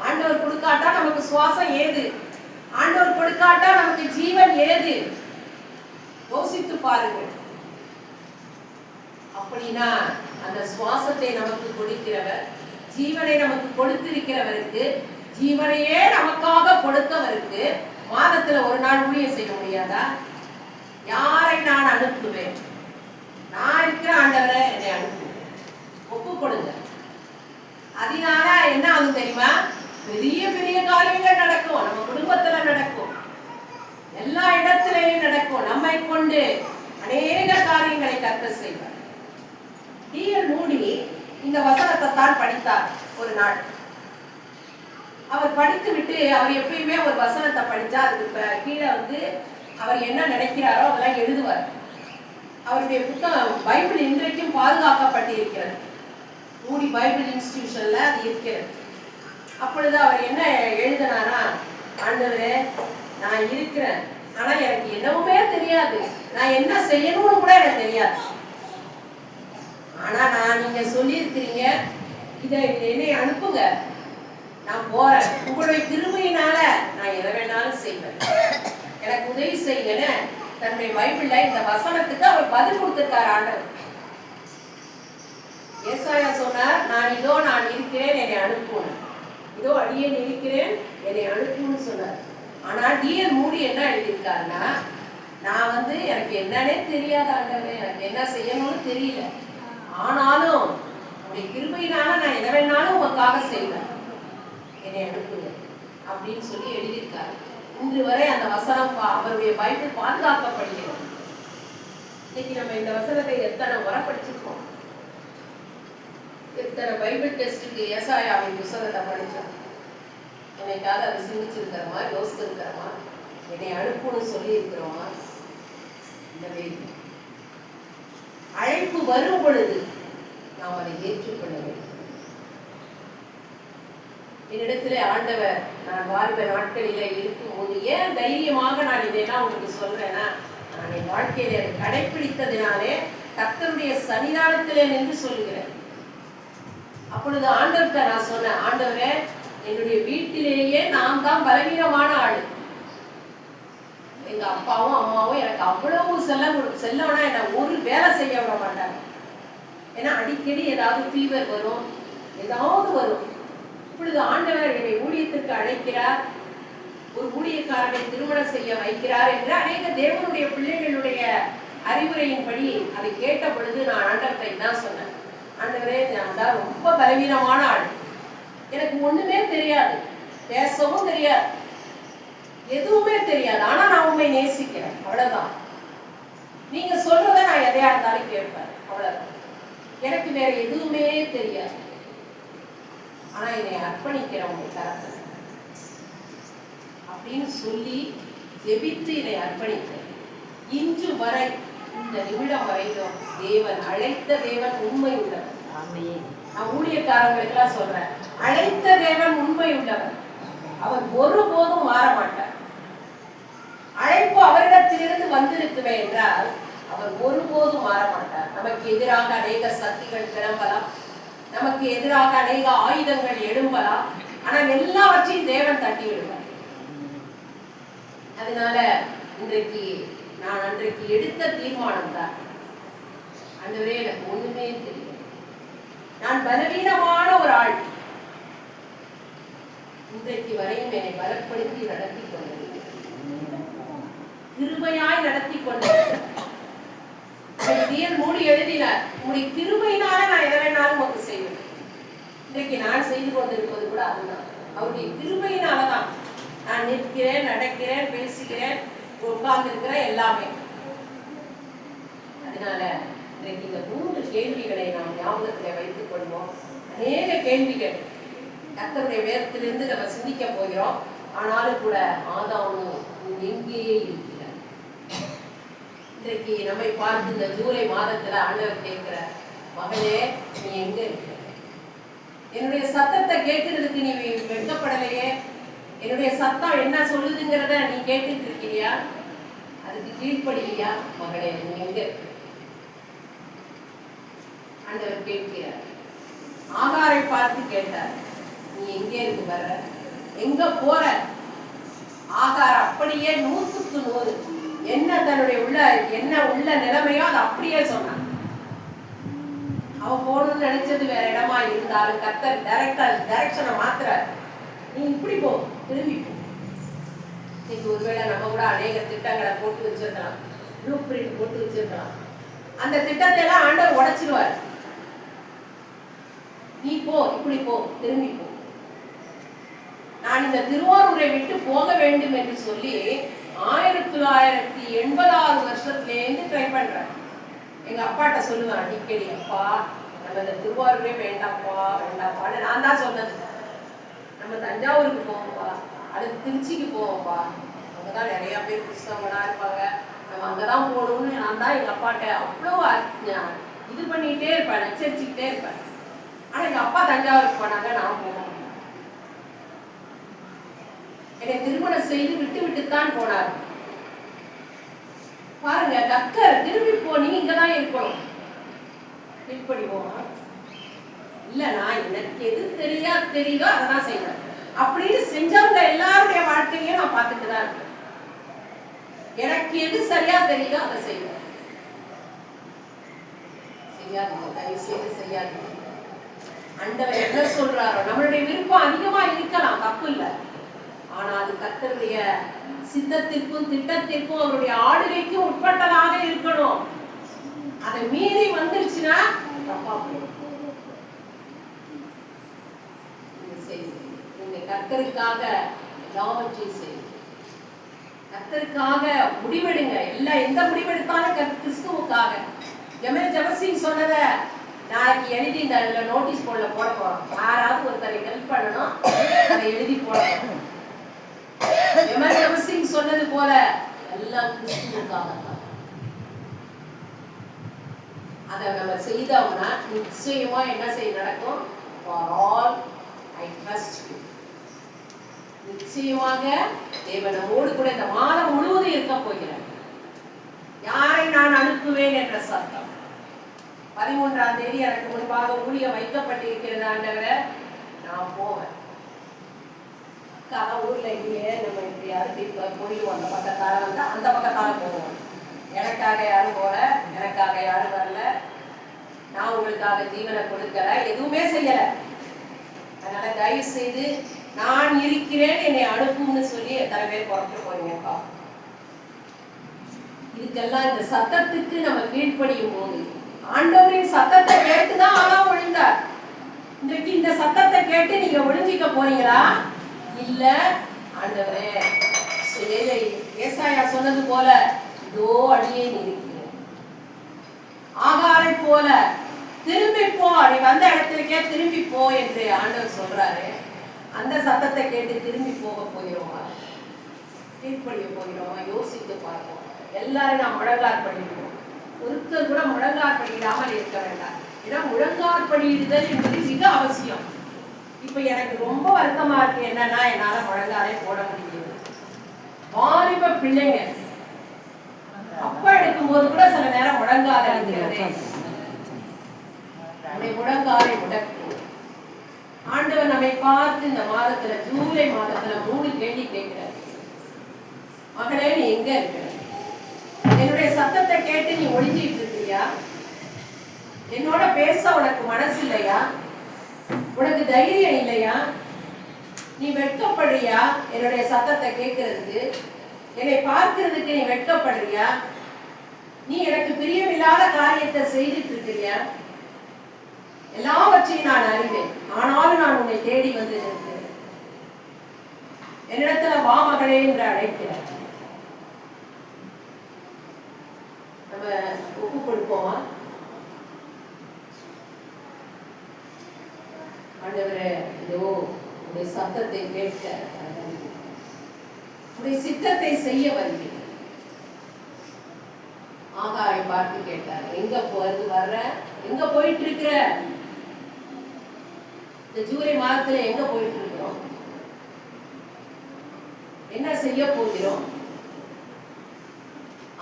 ஆண்டவர் கொடுக்காட்டா நமக்கு சுவாசம் ஏது? ஆண்டவர் கொடுக்காட்டா நமக்கு ஜீவன் ஏது? யோசித்து பாருங்கள். அப்படின்னா அந்த சுவாசத்தை நமக்கு கொடுக்கிறவர், ஜீவனை நமக்கு கொடுத்திருக்கிறவருக்கு, ஜீவனையே நமக்காக கொடுத்தவருக்கு மாதத்துல ஒரு நாள் ஊழியம் செய்ய முடியாதா? யாரை நான் அனுப்புவேன்? நான் இருக்கிற ஆண்டவரை என்னை அனுப்புவேன். ஒப்பு கொடுங்க. அதனால என்ன ஆகும் தெரியுமா? பெரிய பெரிய காரியங்கள் நடக்கும். நம்ம குடும்பத்துல நடக்கும், எல்லா இடத்திலையும் நடக்கும். நம்மை கொண்டு அநேக காரியங்களை கர்த்தர் செய்வார். D.L. மூடி இந்த வசனத்தை தான் படித்தார் ஒரு நாள். அவர் படித்து விட்டு, அவர் எப்பயுமே ஒரு வசனத்தை படிச்சா அதுக்கு கீழே வந்து அவர் என்ன நினைக்கிறாரோ அதெல்லாம் எழுதுவார். அவருடைய புத்தகம் பைபிள் இன்றைக்கும் பாதுகாக்கப்பட்டிருக்கிறது. மூடி பைபிள் இன்ஸ்டிடியூஷன்ல அது இருக்கிறது. அப்பொழுது அவர் என்ன எழுதினாரா, ஆண்டவரே நான் இருக்கிறேன், ஆனா எனக்கு என்னவுமே தெரியாது, நான் என்ன செய்யணும்னு கூட எனக்கு தெரியாது. ஆனா நீங்க சொல்லி இருக்கிறீங்க, இதை என்னை அனுப்புங்க, நான் போறேன். உங்களுடைய கிருபையினால நான் எதை வேணாலும் செய்வேன், எனக்கு உதவி செய்யுங்கன்னு தன்னுடைய பைபிள்ல இந்த வசனத்துக்கு அவர் பதில் கொடுத்திருக்காரு ஆண்டவர். ஏசாயா சொன்னார், நான் இருக்கிறேன், என்னை அனுப்புவேன். இதோ அடியேன் இருக்கிறேன், என்னை அனுப்புன்னு சொன்னார். ஆனா D.L. மூடி என்ன எழுதியிருக்காருன்னா, நான் வந்து எனக்கு என்னன்னே தெரியாத ஆண்டவரே, எனக்கு என்ன செய்யணும்னு தெரியல, ஆனாலும் உங்களுடைய கிருபையினால நான் எதை வேணாலும் உங்களுக்காக செய்வேன், என்னை அனுப்புங்க அப்படின்னு சொல்லி எழுதியிருக்காரு. இன்று வரை அந்த வசனம் அவருடைய பைபிள் பாதுகாக்கப்படுகிறது. இன்னைக்கு நம்ம இந்த வசனத்தை எத்தனை முறை படிச்சிருக்கோம், எத்தனை பைபிள் டெஸ்ட்டுக்கு ஏசாயாவின் புத்தகத்தை படிச்சோம். என்னைக்காவது அதை சிந்திச்சிருக்கிறோமா, யோசிச்சிருக்கிறோமா, என்னை அனுப்புன்னு சொல்லி இருக்கிறோமா? இல்லவே இல்லை. அழைப்பு வரும் பொழுது நாம் அதை ஏற்றுக்கொள்ள வேண்டும். என்னிடத்துல ஆண்டவர் நான் வாழ்ந்த நாட்களில இருக்கும் போது ஏன் தைரியமாக நான் இதையெல்லாம் உங்களுக்கு சொல்றேன்னா, நான் என் வாழ்க்கையில அதை கடைபிடித்ததினாலே கர்த்தருடைய சன்னிதானத்திலே நின்று சொல்லுகிறேன். அப்பொழுது ஆண்டவர்கிட்ட நான் சொன்னேன், ஆண்டவரே, என்னுடைய வீட்டிலேயே நான் தான் பலவீனமான ஆளு. எங்க அப்பாவும் அம்மாவும் எனக்கு அவ்வளவு செல்லவனா என்ன ஒரு வேலை செய்ய விட மாட்டாங்க. ஏன்னா அடிக்கடி ஏதாவது ஃபீவர் வரும், ஏதாவது வரும். இப்பொழுது ஆண்டவர் என்னை ஊழியத்திற்கு அழைக்கிறார், ஒரு ஊழியக்காரனை திருமணம் செய்ய வைக்கிறார் என்று அநேக தேவனுடைய பிள்ளைகளுடைய அறிவுரையின்படி அதை கேட்ட பொழுது நான் ஆண்டவரை தான் சொன்னேன், ஆண்டவரே, நான் தான் ரொம்ப பலவீனமான ஆள், எனக்கு ஒண்ணுமே தெரியாது, பேசவும் தெரியாது, எதுவுமே தெரியாது, ஆனா நான் உண்மை நேசிக்கிறேன், அவ்வளவுதான். நீங்க சொல்றத நான் எதையா இருந்தாலும் கேட்பேன், அவ்வளவுதான். எனக்கு வேற எதுவுமே தெரியாது, ஆனா என்னை அர்ப்பணிக்கிறேன் உங்க கரத்தை அப்படின்னு சொல்லி ஜெபித்து என்னை அர்ப்பணித்தேன். இன்று வரை, இந்த நிமிடம் வரைக்கும் தேவன் அழைத்த தேவன் உண்மை உள்ளவர். நான் ஊழியக்காரங்களுக்கு எல்லாம் சொல்றேன், அழைத்த தேவன் உண்மை உள்ளவர், அவர் ஒருபோதும் மாற மாட்டார். அழைப்பு அவரிடத்திலிருந்து வந்திருக்குமே என்றால் அவர் ஒருபோதும் மாற மாட்டார். நமக்கு எதிராக அநேக சக்திகள் கிளம்பலாம், நமக்கு எதிராக அநேக ஆயுதங்கள் எழும்பலாம், ஆனால் எல்லாவற்றையும் தேவன் தட்டி விடுவார். அதனால இன்றைக்கு நான் அன்றைக்கு எடுத்த தீர்மானம் தான், ஆண்டவரே, எனக்கு ஒண்ணுமே தெரியும், நான் பலவீனமான ஒரு ஆள், இன்றைக்கு வரையும் என்னை பலப்படுத்தி நடத்தி கொண்டது, கிருபையாய் நடத்தி கொண்டது. மூடி எழுதினார், உங்களுடைய கிருபையினால நான் எதை வேணாலும் உங்களுக்கு செய்வேன். இன்றைக்கு நான் செய்து கொண்டிருப்பது கூட அதுதான், அவருடைய கிருபையினாலதான் நான் நிற்கிறேன், நடக்கிறேன், பேசுகிறேன், உட்கார்ந்து இருக்கிறேன், எல்லாமே. அதனால இன்றைக்கு இந்த 3 கேள்விகளை நாம் ஞாபகத்தில் வைத்துக் கொள்வோம். அநேக கேள்விகள் கர்த்தருடைய வேதத்திலிருந்து நம்ம சிந்திக்க போகிறோம். ஆனாலும் கூட ஆதாமு எங்கேயே இருக்கிறார். இன்றைக்கு நம்மை பார்த்து இந்த ஜூலை மாதத்துல ஆண்டவர் கேட்கிற, மகளே, நீ எங்க இருக்க? என்னுடைய சத்தத்தை கேட்கறதுக்கு நீ வெட்கப்படலையே, என்னுடைய சத்தம் என்ன சொல்லுதுங்கிறத நீ கேட்டுட்டு இருக்கிறியா? அதுக்கு கீழ்ப்படியா? மகளே, நீ எங்க இருக்க? ஆண்டவர் கேட்கிறார். ஆகாரை பார்த்து கேட்டார், நீ எங்கே இருக்கு வர, எங்க போற? ஆகார் அப்படியே 100க்கு 100 என்ன தன்னுடைய உள்ள நிலைமையோ அதை அப்படியே சொன்னான். அவன் போகணும்னு நினைச்சது வேற இடமா இருந்தாலும் கர்த்தர் டைரக்ஷனை மாத்துறாரு. நீ இப்படி போ, திரும்பி போ. இன்னைக்கு ஒருவேளை நம்ம கூட அநேக திட்டங்களை போட்டு வச்சிருக்கலாம், ப்ளூ பிரிண்ட் போட்டு வச்சிருக்கலாம். அந்த திட்டத்தை எல்லாம் ஆண்டவர் உடைச்சிருவார். நீ போ, இப்படி போ, திரும்பி போ. நான் இந்த திருவாரூரை விட்டு போக வேண்டும் என்று சொல்லி 1980 வருஷத்துலேருந்து ட்ரை பண்றேன். எங்க அப்பாட்ட சொல்லுவேன் அடிக்கடி, அப்பா, நம்ம இந்த திருவாரூரே வேண்டாப்பா வேண்டாப்பான்னு நான் தான் சொன்னது. நம்ம தஞ்சாவூருக்கு போவோம்ப்பா, அடுத்து திருச்சிக்கு போவோம்ப்பா, அங்கதான் நிறைய பேர் புஸ்தகங்களா இருப்பாங்க, நம்ம அங்கதான் போகணும்னு நான் தான் எங்க அப்பாட்ட அவ்வளோ இது பண்ணிட்டே இருப்பேன், எச்சரிச்சுக்கிட்டே இருப்பேன். ஆனா எங்க அப்பா தஞ்சாவூருக்கு போனாங்க, நான் போனேன். என்னை திருமணம் செய்து விட்டுத்தான் போனார். பாருங்க, கர்த்தர் திரும்பி போ, நீ இங்கதான் இருக்கணும். இப்படி போமா இல்ல, நான் எனக்கு எது தெரியுதோ அதான் செய்வேன் அப்படின்னு செஞ்சவங்க எல்லாருடைய வாழ்க்கையும் நான் பார்த்துட்டு தான் இருக்கேன். எனக்கு எது சரியா தெரியுதோ அதை செய்வேன். செய்யாதீங்க, தயவு செய்து செய்யாதீங்க. ஆண்டவர் என்ன சொல்றாரோ, நம்மளுடைய விருப்பம் அதிகமா இருக்கலாம், தப்பு இல்லை. ஆனா அது கர்த்தருடைய சித்தத்திற்கும் திட்டத்திற்கும் அவருடைய ஆளுகைக்கும் உட்பட்டதாக இருக்கணும். அதை மீறி வந்துருச்சுன்னா தப்பா போயிடும். நீங்க கர்த்தருக்காக எல்லாவற்றையும் செய்யுங்க, கர்த்தருக்காக முடிவெடுங்க. எந்த முடிவெடுத்தாலும் கிறிஸ்துவுக்காக. ஜெபசிங் சொன்னதை நாளைக்கு எழுதி இந்த நோட்டீஸ் போர்ட்ல போட போறோம். யாராவது ஒருத்தரை ஹெல்ப் பண்ணணும், அதை எழுதி போடணும். ஜெபசிங் சொன்னது போல எல்லாம் கிறிஸ்துவுக்காக. அதை நம்ம செய்தோம்னா நிச்சயமா என்ன நடக்கும்? For all I trust you. நிச்சயமாக தேவன் நம்மோடு கூட இந்த மாதம் முழுவதும் இருக்க போகிறார். யாரை நான் அனுப்புவேன் என்ற சத்தம் 13ஆம் தேதி எனக்கு முன்பாக ஊழியம் வைக்கப்பட்டிருக்கிறது ஆண்டவரே, நான் போவேன். ஊர்ல இல்லையே, நம்ம இப்படியாவது போயிடுவோம். அந்த பக்கத்தால வந்து அந்த பக்கத்தால போவோம். எனக்காக யாரும் போல, எனக்காக யாரும் வரல, நான் உங்களுக்காக ஜீவனை கொடுக்கல, எதுவுமே செய்யல. அதனால தயவு செய்து நான் இருக்கிறேன், என்னை அனுப்பும்னு சொல்லி எத்தனை பேர் புறப்பட்டு போறீங்கப்பா. இதுக்கெல்லாம் இந்த சத்தத்துக்கு நம்ம கீழ்ப்படியும் போது, ஆண்டவரின் சத்தத்தை கேட்டுதான் ஆனா ஒழுந்தார். இன்றைக்கு இந்த சத்தத்தை கேட்டு நீங்க ஒழிஞ்சிக்க போறீங்களா? இல்ல, ஆண்டவரே ஏசாயா சொன்னது போல இதோ அடியே இருக்கிறேன், ஆகாரை போல திரும்பி போ, நீ வந்த இடத்திற்கே திரும்பி போ என்று ஆண்டவர் சொல்றாரு. அந்த சத்தத்தை கேட்டு திரும்பி போக போகிறோமா, கீழ்ப்படிய போகிறோமா? யோசித்து பார்ப்போம். எல்லாரும் நாம் முழங்கார் படிக்கிறோம். ஒருத்தர் கூட முழங்கார் படியிடாமல் இருக்க வேண்டாம். ஏன்னா முழங்கார் படியிடுதல் என்பது மிக அவசியம். இப்ப எனக்கு ரொம்ப வருத்தமா இருக்கு. என்னன்னா, என்னால முழங்காலே போட முடியாது. வாலிப பிள்ளைங்க அப்ப எடுக்கும் போது கூட சில நேரம் முழங்கால இருக்கிறது. முழங்காலை முடக்கு. ஆண்டவர் நம்மை பார்த்து இந்த மாதத்துல, ஜூலை மாதத்துல 3 கேள்வி கேட்கிறார். மகளே, நீ எங்க இருக்கிற? என்னுடைய சத்தத்தை கேட்டு நீ ஒளிஞ்சிட்டு இருக்கியா? என்னோட பேச உனக்கு மனசு இல்லையா? உனக்கு தைரியம் இல்லையா? நீ வெட்கப்படுறியா? என்னுடைய சத்தத்தை கேட்கறதுக்கு, என்னை பார்க்கிறதுக்கு நீ வெட்கப்படுறியா? நீ எனக்கு பிரியமில்லாத காரியத்தை செய்துட்டு இருக்கிறியா? எல்லாவற்றையும் நான் அறிவேன், ஆனாலும் நான் உன்னை தேடி வந்து இருக்கிறேன். என்னிடத்துல வா மகளே என்று அழைக்கிறார். நம்ம ஒப்பு கொடுப்போமா? ஆண்டவரே, இதோ உடைய சத்தத்தை கேட்க, உடைய சித்தத்தை செய்ய வருகிறேன். ஆகாரை பார்த்து கேட்டார், எங்க போறது வர்ற? எங்க போயிட்டு இருக்கிற? இந்த ஜூலை மாதத்துல எங்க போயிட்டு இருக்கிறோம்? என்ன செய்ய போகிறோம்?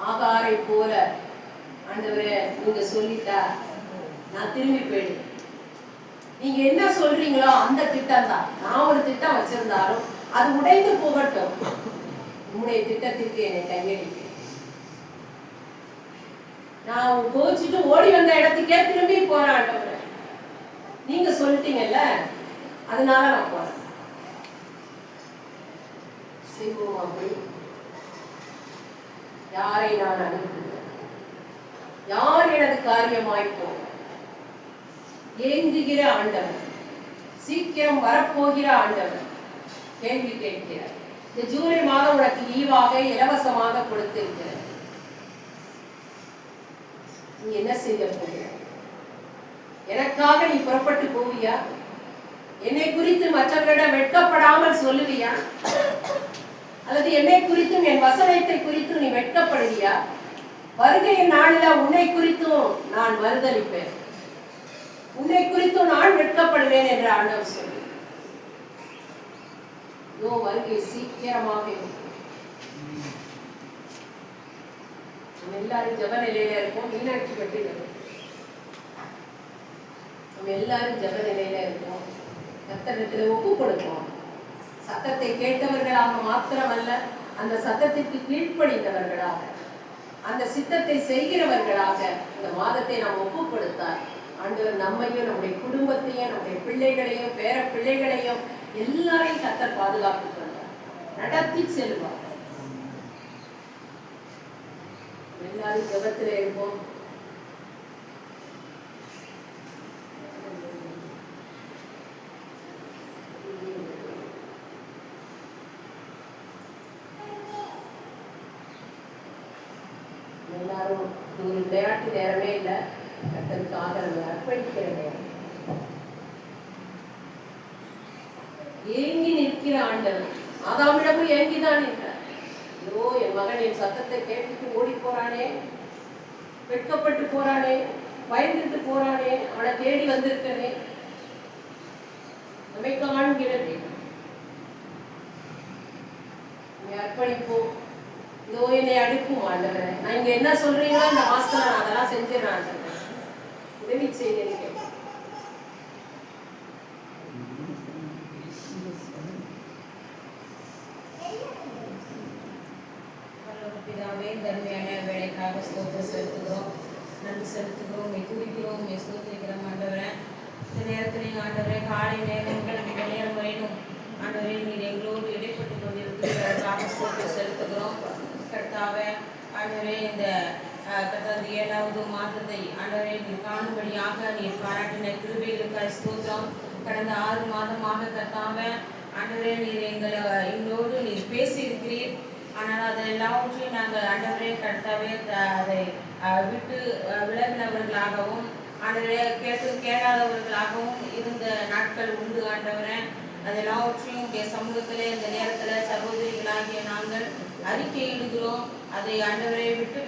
ஆகாரை போல ஆண்டவரே, நீங்க சொல்லிட்டா நான் திரும்பி போயிடுவேன். நீங்க என்ன சொல்றீங்களோ அந்த திட்டம் தான். நான் ஒரு திட்டம் வச்சிருந்தாலும் அது உடைந்து போகட்டும். உங்களுடைய திட்டத்திற்கு என்னை கையளிப்பேன். நான் கோச்சிட்டு ஓடி வந்த இடத்துக்கே திரும்பி போறேன். நீங்க சொல்லிட்டீங்கல்ல, அதனால நான் போறேன். செய்வோம். அப்படி யாரை நான் அனுப்புகிறேன்? யார் எனது காரியமாய்ப்போம்? ஏங்குகிற ஆண்டவர், சீக்கிரம் வரப்போகிற ஆண்டவர் கேள்வி கேட்கிறார். இந்த ஜூலை மாதம் உனக்கு லீவாக இலவசமாக கொடுத்திருக்கிறார். நீ என்ன செய்ய போகிற? எனக்காக நீ புறப்பட்டு போவியா? என்னை குறித்து மற்றவர்களிடம் வெட்கப்படாமல் சொல்லுவியா? அல்லது என்னை குறித்தும் என் வசனத்தை குறித்தும் நீ வெட்கப்படுவியா? வருகையின் நாளில உன்னை குறித்தும் நான் மறுதளிப்பேன், உன்னை குறித்தும் நான் வெட்கப்படுவேன் என்று ஆண்டவர் சொல்லி, வருகை சீக்கிரமாக இருக்கும். நம்ம எல்லாரும் ஜப நிலையில இருக்கோம். மீனாட்சி பற்றி நம்ம எல்லாரும் ஜப நிலையில இருக்கோம். கர்த்தரிடத்தில் ஒப்பு கொடுப்போம். சத்தத்தை கேட்டவர்களாக மாத்திரமல்ல, அந்த சத்தத்திற்கு கீழ்ப்படிந்தவர்களாக, அந்த சித்தத்தை செய்கிறவர்களாக இந்த மாதத்தை நாம் ஒப்பு கொடுத்தார். ஆண்டவர் நம்மையும், நம்முடைய குடும்பத்தையும், நம்முடைய பிள்ளைகளையும், பேர பிள்ளைகளையும் எல்லாரையும் கர்த்தர் பாதுகாத்துக் கொண்டார், நடத்தி செல்வார். எல்லாரும் ஜபத்திலே இருப்போம். எல்லாரும் ஒரு விளையாட்டு நேரமே இல்லை, கர்த்தருக்காக நம்ம அர்ப்பணிக்கிற நேரம். ஏங்கி நிற்கிற ஆண்டவர் ஆதாமிடமும் ஏங்கிதான் நின்றார். ஐயோ, என் மகன் என் சத்தத்தை கேட்டுட்டு ஓடி போறானே, வெட்கப்பட்டு போறானே, பயந்துட்டு போறானே, அவனை தேடி வந்திருக்கனே. நம்மை காண்கிறது. அர்ப்பணிப்போம். இதோ என்னை அடுக்கும் ஆண்டவரே, நான் இங்க என்ன சொல்றீங்களோ இந்த மாசத்துல நான் அதெல்லாம் செஞ்சிடறேன். உதவி செய்கிறீங்க. பிதாவே, தன்மையான வேலைக்காக ஸ்தோத்திரம் செலுத்துகிறோம், நன்றி செலுத்துகிறோம், துதிக்கிறோம், ஸ்தோத்திரிக்கிறோம். ஆண்டவரே, இந்த நேரத்திலையும் ஆண்டவரே, காலை நேரங்கள் இந்த நேரம் வரையிலும் ஆண்டவரே நீர் எங்களோடு இடைப்பட்டு கொண்டிருக்கிறதற்காக ஸ்தோத்திரம் செலுத்துகிறோம். கர்த்தாவே, ஆண்டவரே இந்த கர்த்தாவே 7வது மாதத்தை ஆண்டவரே நீர் காணும்படியாக நீர் பாராட்டின கிருபைகளுக்காக ஸ்தோத்திரம். கடந்த 6 மாதமாக கர்த்தாவே ஆண்டவரே நீர் எங்களோடு நீர் பேசியிருக்கிறீர். ஆனால் அதை எல்லாவற்றையும் நாங்கள் ஆண்டவரே கர்த்தாவே அதை விட்டு விலகினவர்களாகவும் ஆண்டவரே கேளாதவர்களாகவும் இருந்த நாட்கள் உண்டு. ஆண்டவரே அதெல்லாவற்றையும் உடைய சமூகத்திலே இந்த நேரத்தில் சகோதரிகளாகிய நாங்கள் அறிக்கையிடுகிறோம். அதை ஆண்டவரை விட்டு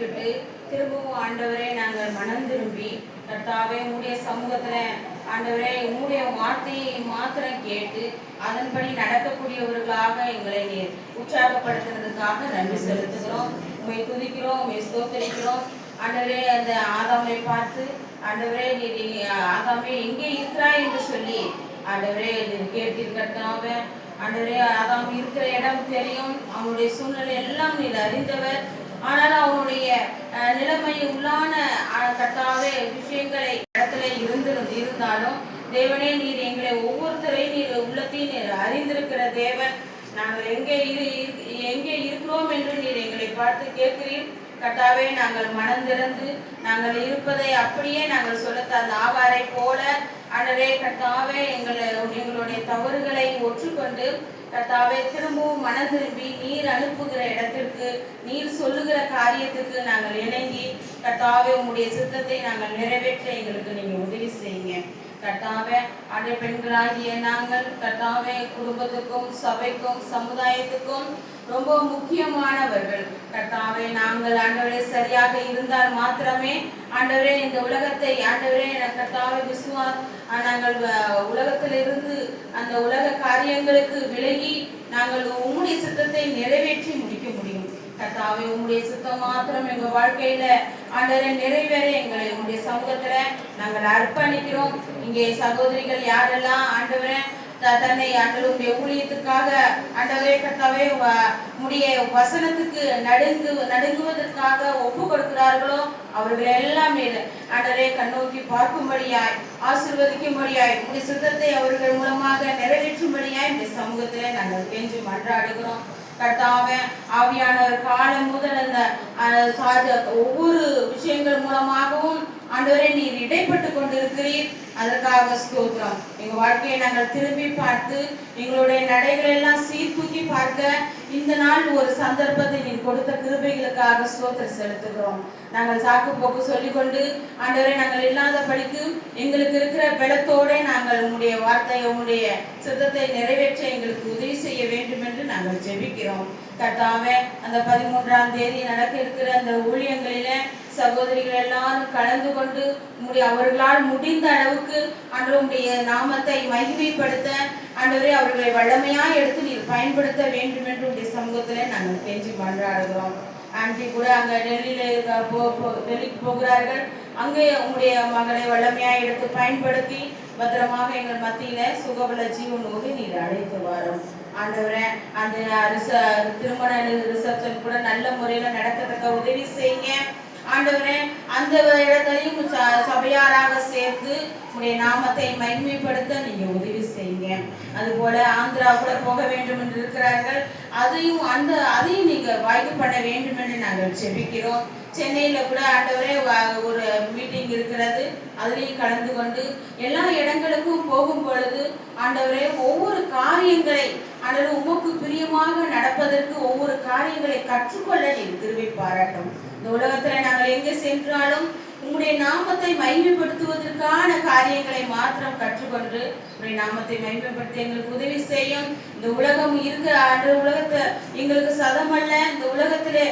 திரும்பவும் ஆண்டவரை நாங்கள் மனம் திரும்பி கர்த்தாவே உடைய சமூகத்தில் ஆண்டவரே உடைய வார்த்தையை மாத்திரம் கேட்டு அதன்படி நடக்கக்கூடியவர்களாக எங்களை நீர் உற்சாகப்படுத்துறதுக்காக நன்றி செலுத்துகிறோம். உண்மை துதிக்கிறோம், உண்மை ஸ்தோத்திரிக்கிறோம். ஆண்டவரே அந்த ஆதாமை பார்த்து ஆண்டவரே நீர் ஆதாமே எங்கே இருக்கிறாய் என்று சொல்லி ஆண்டவரே நீர் கேட்டிருக்கிறதாவ ஆண்டவரே ஆதாம் இருக்கிற இடம் தெரியும், அவனுடைய சூழ்நிலை எல்லாம் நீர் அறிந்தவர். ஆனால் அவனுடைய நிலைமை உள்ளான கர்த்தாவே விஷயங்களை இடத்துல இருந்தாலும் தேவனே நீர் எங்களை ஒவ்வொருத்தரையும் நீர் உள்ளத்தையும் நீர் அறிந்திருக்கிற தேவன். நாங்கள் எங்கே இருக்கிறோம் என்று நீர் எங்களை பார்த்து கேட்கிறீர். கர்த்தாவே நாங்கள் மனம் திறந்து நாங்கள் இருப்பதை அப்படியே நாங்கள் சொல்லத்தால் ஆவாரை போல ஆண்டவரே கர்த்தாவே எங்களுடைய தவறுகளை ஒற்றுக்கொண்டு கர்த்தாவே திரும்பவும் மனம் திரும்பி நீர் அனுப்புகிற இடத்திற்கு நீர் சொல்லுகிற காரியத்துக்கு நாங்கள் இணங்கி கர்த்தாவே உங்களுடைய சித்தத்தை நாங்கள் நிறைவேற்ற எங்களுக்கு நீங்க உதவி செய்யுங்க. கர்த்தாவே ஆண்டவரே பெண்களாகிய நாங்கள் கர்த்தாவே குடும்பத்துக்கும் சபைக்கும் சமுதாயத்துக்கும் ரொம்ப முக்கியமானவர்கள். கர்த்தாவே நாங்கள் ஆண்டவரே சரியாக இருந்தால் மாத்திரமே ஆண்டவரே இந்த உலகத்தை ஆண்டவரே கர்த்தாவே நாங்கள் உலகத்திலிருந்து அந்த உலக காரியங்களுக்கு விலகி நாங்கள் உம்முடைய சித்தத்தை நிறைவேற்றி முடிக்க முடியும். கர்த்தாவே உம்முடைய சித்தம் மாத்திரம் எங்க வாழ்க்கையில ஆண்டவரே நிறைவேற எங்களை உம்முடைய சமூகத்துல நாங்கள் அர்ப்பணிக்கிறோம். இங்கே சகோதரிகள் யாரெல்லாம் ஆண்டவரே தன்னை ஆண்டவருடைய ஊழியத்துக்காக ஆண்டவரே கர்த்தாவே உம்முடைய வசனத்துக்கு நடுங்குவதற்காக ஒப்பு கொடுக்கிறார்களோ அவர்கள் எல்லாம் ஆண்டவரே கண்ணோக்கி பார்க்கும்படியாய் ஆசீர்வதிக்கும்படியாய் உம்முடைய சித்தத்தை அவர்கள் மூலமாக நிறைவேற்றும்படியாய் இந்த சமூகத்திலே நாங்கள் கெஞ்சி மன்றாடுகிறோம். கர்த்தாவே ஆவியானவர் காலம் முதல் அந்த ஒவ்வொரு விஷயங்கள் மூலமாகவும் ஆண்டவரே நீர் இடைப்பட்டு கொண்டிருக்கிறீர். அதற்காக ஸ்தோத்திரம். எங்க வாழ்க்கையை நாங்கள் திரும்பி பார்த்து எங்களுடைய நடைகள் எல்லாம் சீர்தூக்கி பார்க்க இந்த நாள் ஒரு சந்தர்ப்பத்தை நீர் கொடுத்த கிருபைகளுக்காக ஸ்தோத்திரம் செலுத்துகிறோம். நாங்கள் சாக்கு போக்கு சொல்லிக்கொண்டு ஆண்டவரே நாங்கள் இல்லாதபடிக்கு எங்களுக்கு இருக்கிற பலத்தோட நாங்கள் உங்களுடைய வார்த்தை உங்களுடைய சித்தத்தை நிறைவேற்ற எங்களுக்கு உதவி செய்ய வேண்டும் என்று நாங்கள் ஜெபிக்கிறோம். கர்த்தாவே அந்த 13ஆம் தேதி நடக்க இருக்கிற அந்த ஊழியங்களில சகோதரிகள் எல்லாரும் கலந்து கொண்டு அவர்களால் முடிந்த அளவுக்கு ஆண்டவருடைய நாமத்தை மகிமைப்படுத்த ஆண்டவரே அவர்களை வல்லமையாய் எடுத்து நீர் பயன்படுத்த வேண்டும் என்று உடைய சமூகத்திலே நாங்கள் கெஞ்சி மன்றாடுகிறோம். ஆண்டி கூட அங்க டெல்லிக்கு போகிறார்கள். அங்கே உங்களுடைய மகளை வல்லமையாய் எடுத்து பயன்படுத்தி பத்திரமாக எங்கள் மத்தியில சுகபல ஜீவனோடு நீர் அழைத்து வரும். ஆண்டவரே அந்த திருமண ரிசப்ஷன் கூட நல்ல முறையில நடக்கத்தக்க உதவி செய்யுங்க. ஆண்டவரே அந்த இடத்தையும் சபையாராக சேர்த்து உடைய நாமத்தை மகிமைப்படுத்த நீங்க உதவி செய்யுங்க. அதுபோல ஆந்திரா கூட போக வேண்டும் என்று இருக்கிறார்கள். அதையும் நீங்க வாய்ப்பு பண்ண வேண்டும் என்று நாங்கள் ஜெபிக்கிறோம். சென்னையில கூட ஆண்டவரே ஒரு மீட்டிங் இருக்கிறது, அதுலேயும் கலந்து கொண்டு எல்லா இடங்களுக்கும் போகும் பொழுது ஆண்டவரே ஒவ்வொரு காரியங்களை ஆண்டவரே உமக்கு பிரியமாக நடப்பதற்கு ஒவ்வொரு காரியங்களை கற்றுக்கொள்ள நீர் கிருபை பாராட்டும். இந்த உலகத்துல நாங்கள் எங்கே சென்றாலும் உங்களுடைய நாமத்தை மகிமைப்படுத்துவதற்கான காரியங்களை மாத்திரம் கற்றுக்கொண்டு உங்களுடைய நாமத்தை மகிமைப்படுத்த எங்களுக்கு உதவி செய்யும். இந்த உலகம் இருக்கிற உலகத்தை எங்களுக்கு சதம் அல்ல, இந்த உலகத்திலே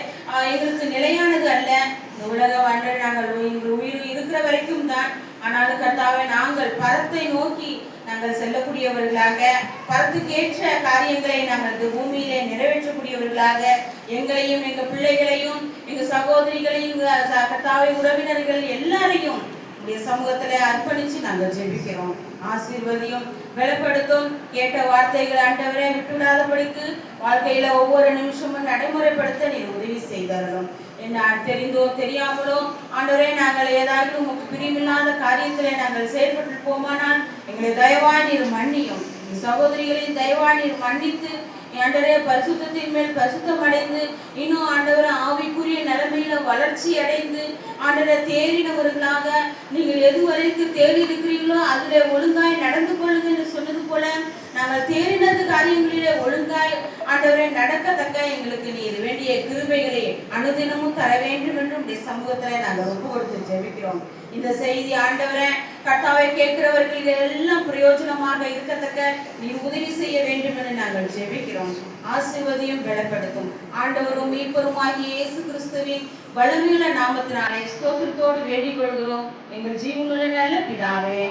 எங்களுக்கு நிலையானது அல்ல. இந்த உலகம் அன்று நாங்கள் உயிர் இருக்கிற வரைக்கும் தான். ஆனாலும் கர்த்தாவே நாங்கள் பரத்தை நோக்கி நாங்கள் செல்லக்கூடியவர்களாக பரத்துக்கேற்ற காரியங்களை நாங்கள் இந்த பூமியிலே நிறைவேற்றக்கூடியவர்களாக எங்களையும் எங்க பிள்ளைகளையும் எங்க சகோதரிகளையும் கர்த்தாவே உறவினர்கள் எல்லாரையும் உடைய சமூகத்துல அர்ப்பணிச்சு நாங்கள் ஜெபிக்கிறோம். ஆசீர்வதியும், பலப்படுத்தும். கேட்ட வார்த்தைகள் ஆண்டவரே விட்டுவிடாதபடிக்கு வாழ்க்கையில ஒவ்வொரு நிமிஷமும் நடைமுறைப்படுத்த நீர் உதவி செய்தார்களும். நான் தெரிந்தோ தெரியாமலோ ஆண்டவரே நாங்கள் ஏதாவது உமக்கு பிரியமில்லாத காரியத்திலே நாங்கள் செயல்பட்டு போமானால் எங்களை தயவாய் நீர் மன்னியும். சகோதரிகளின் தயவாய் நீர் மன்னித்து ஆண்டவரே பரிசுத்தத்தின் மேல் பரிசுத்தம் அடைந்து இன்னும் ஆண்டவரை ஆவிக்குரிய நிலைமையில வளர்ச்சி அடைந்து ஆண்டவரை தேறினவர்களாக நீங்கள் எதுவரைக்கும் தேறி இருக்கிறீங்களோ அதிலே ஒழுங்காய் நடந்து கொள்ளுங்க என்று சொன்னது போல நாங்கள் தேறினது காரியங்களிலே ஒழுங்காய் ஆண்டவரை நடக்கத்தக்க எங்களுக்கு நீர் வேண்டிய கிருபைகளை அனுதினமும் தர வேண்டும் என்று உடைய சமூகத்துல நாங்கள் ஒப்பு கொடுத்து ஜெபிக்கிறோம். இந்த செய்தி ஆண்டவரை கர்த்தாவை கேட்கிறவர்கள் எல்லாம் பிரயோஜனமாக இருக்கத்தக்க நீர் உதவி செய்ய வேண்டும் என்று நாங்கள் ஜெபிக்கிறோம். ஆசீர்வதியும் பலப்படுத்தும். ஆண்டவரும் மீட்பருமாகிய இயேசு கிறிஸ்துவின் வல்லமையுள்ள நாமத்தினாலே ஸ்தோத்திரத்தோடு வேண்டிக் கொள்கிறோம் எங்கள் ஜீவனுள்ள நல்ல பிதாவே.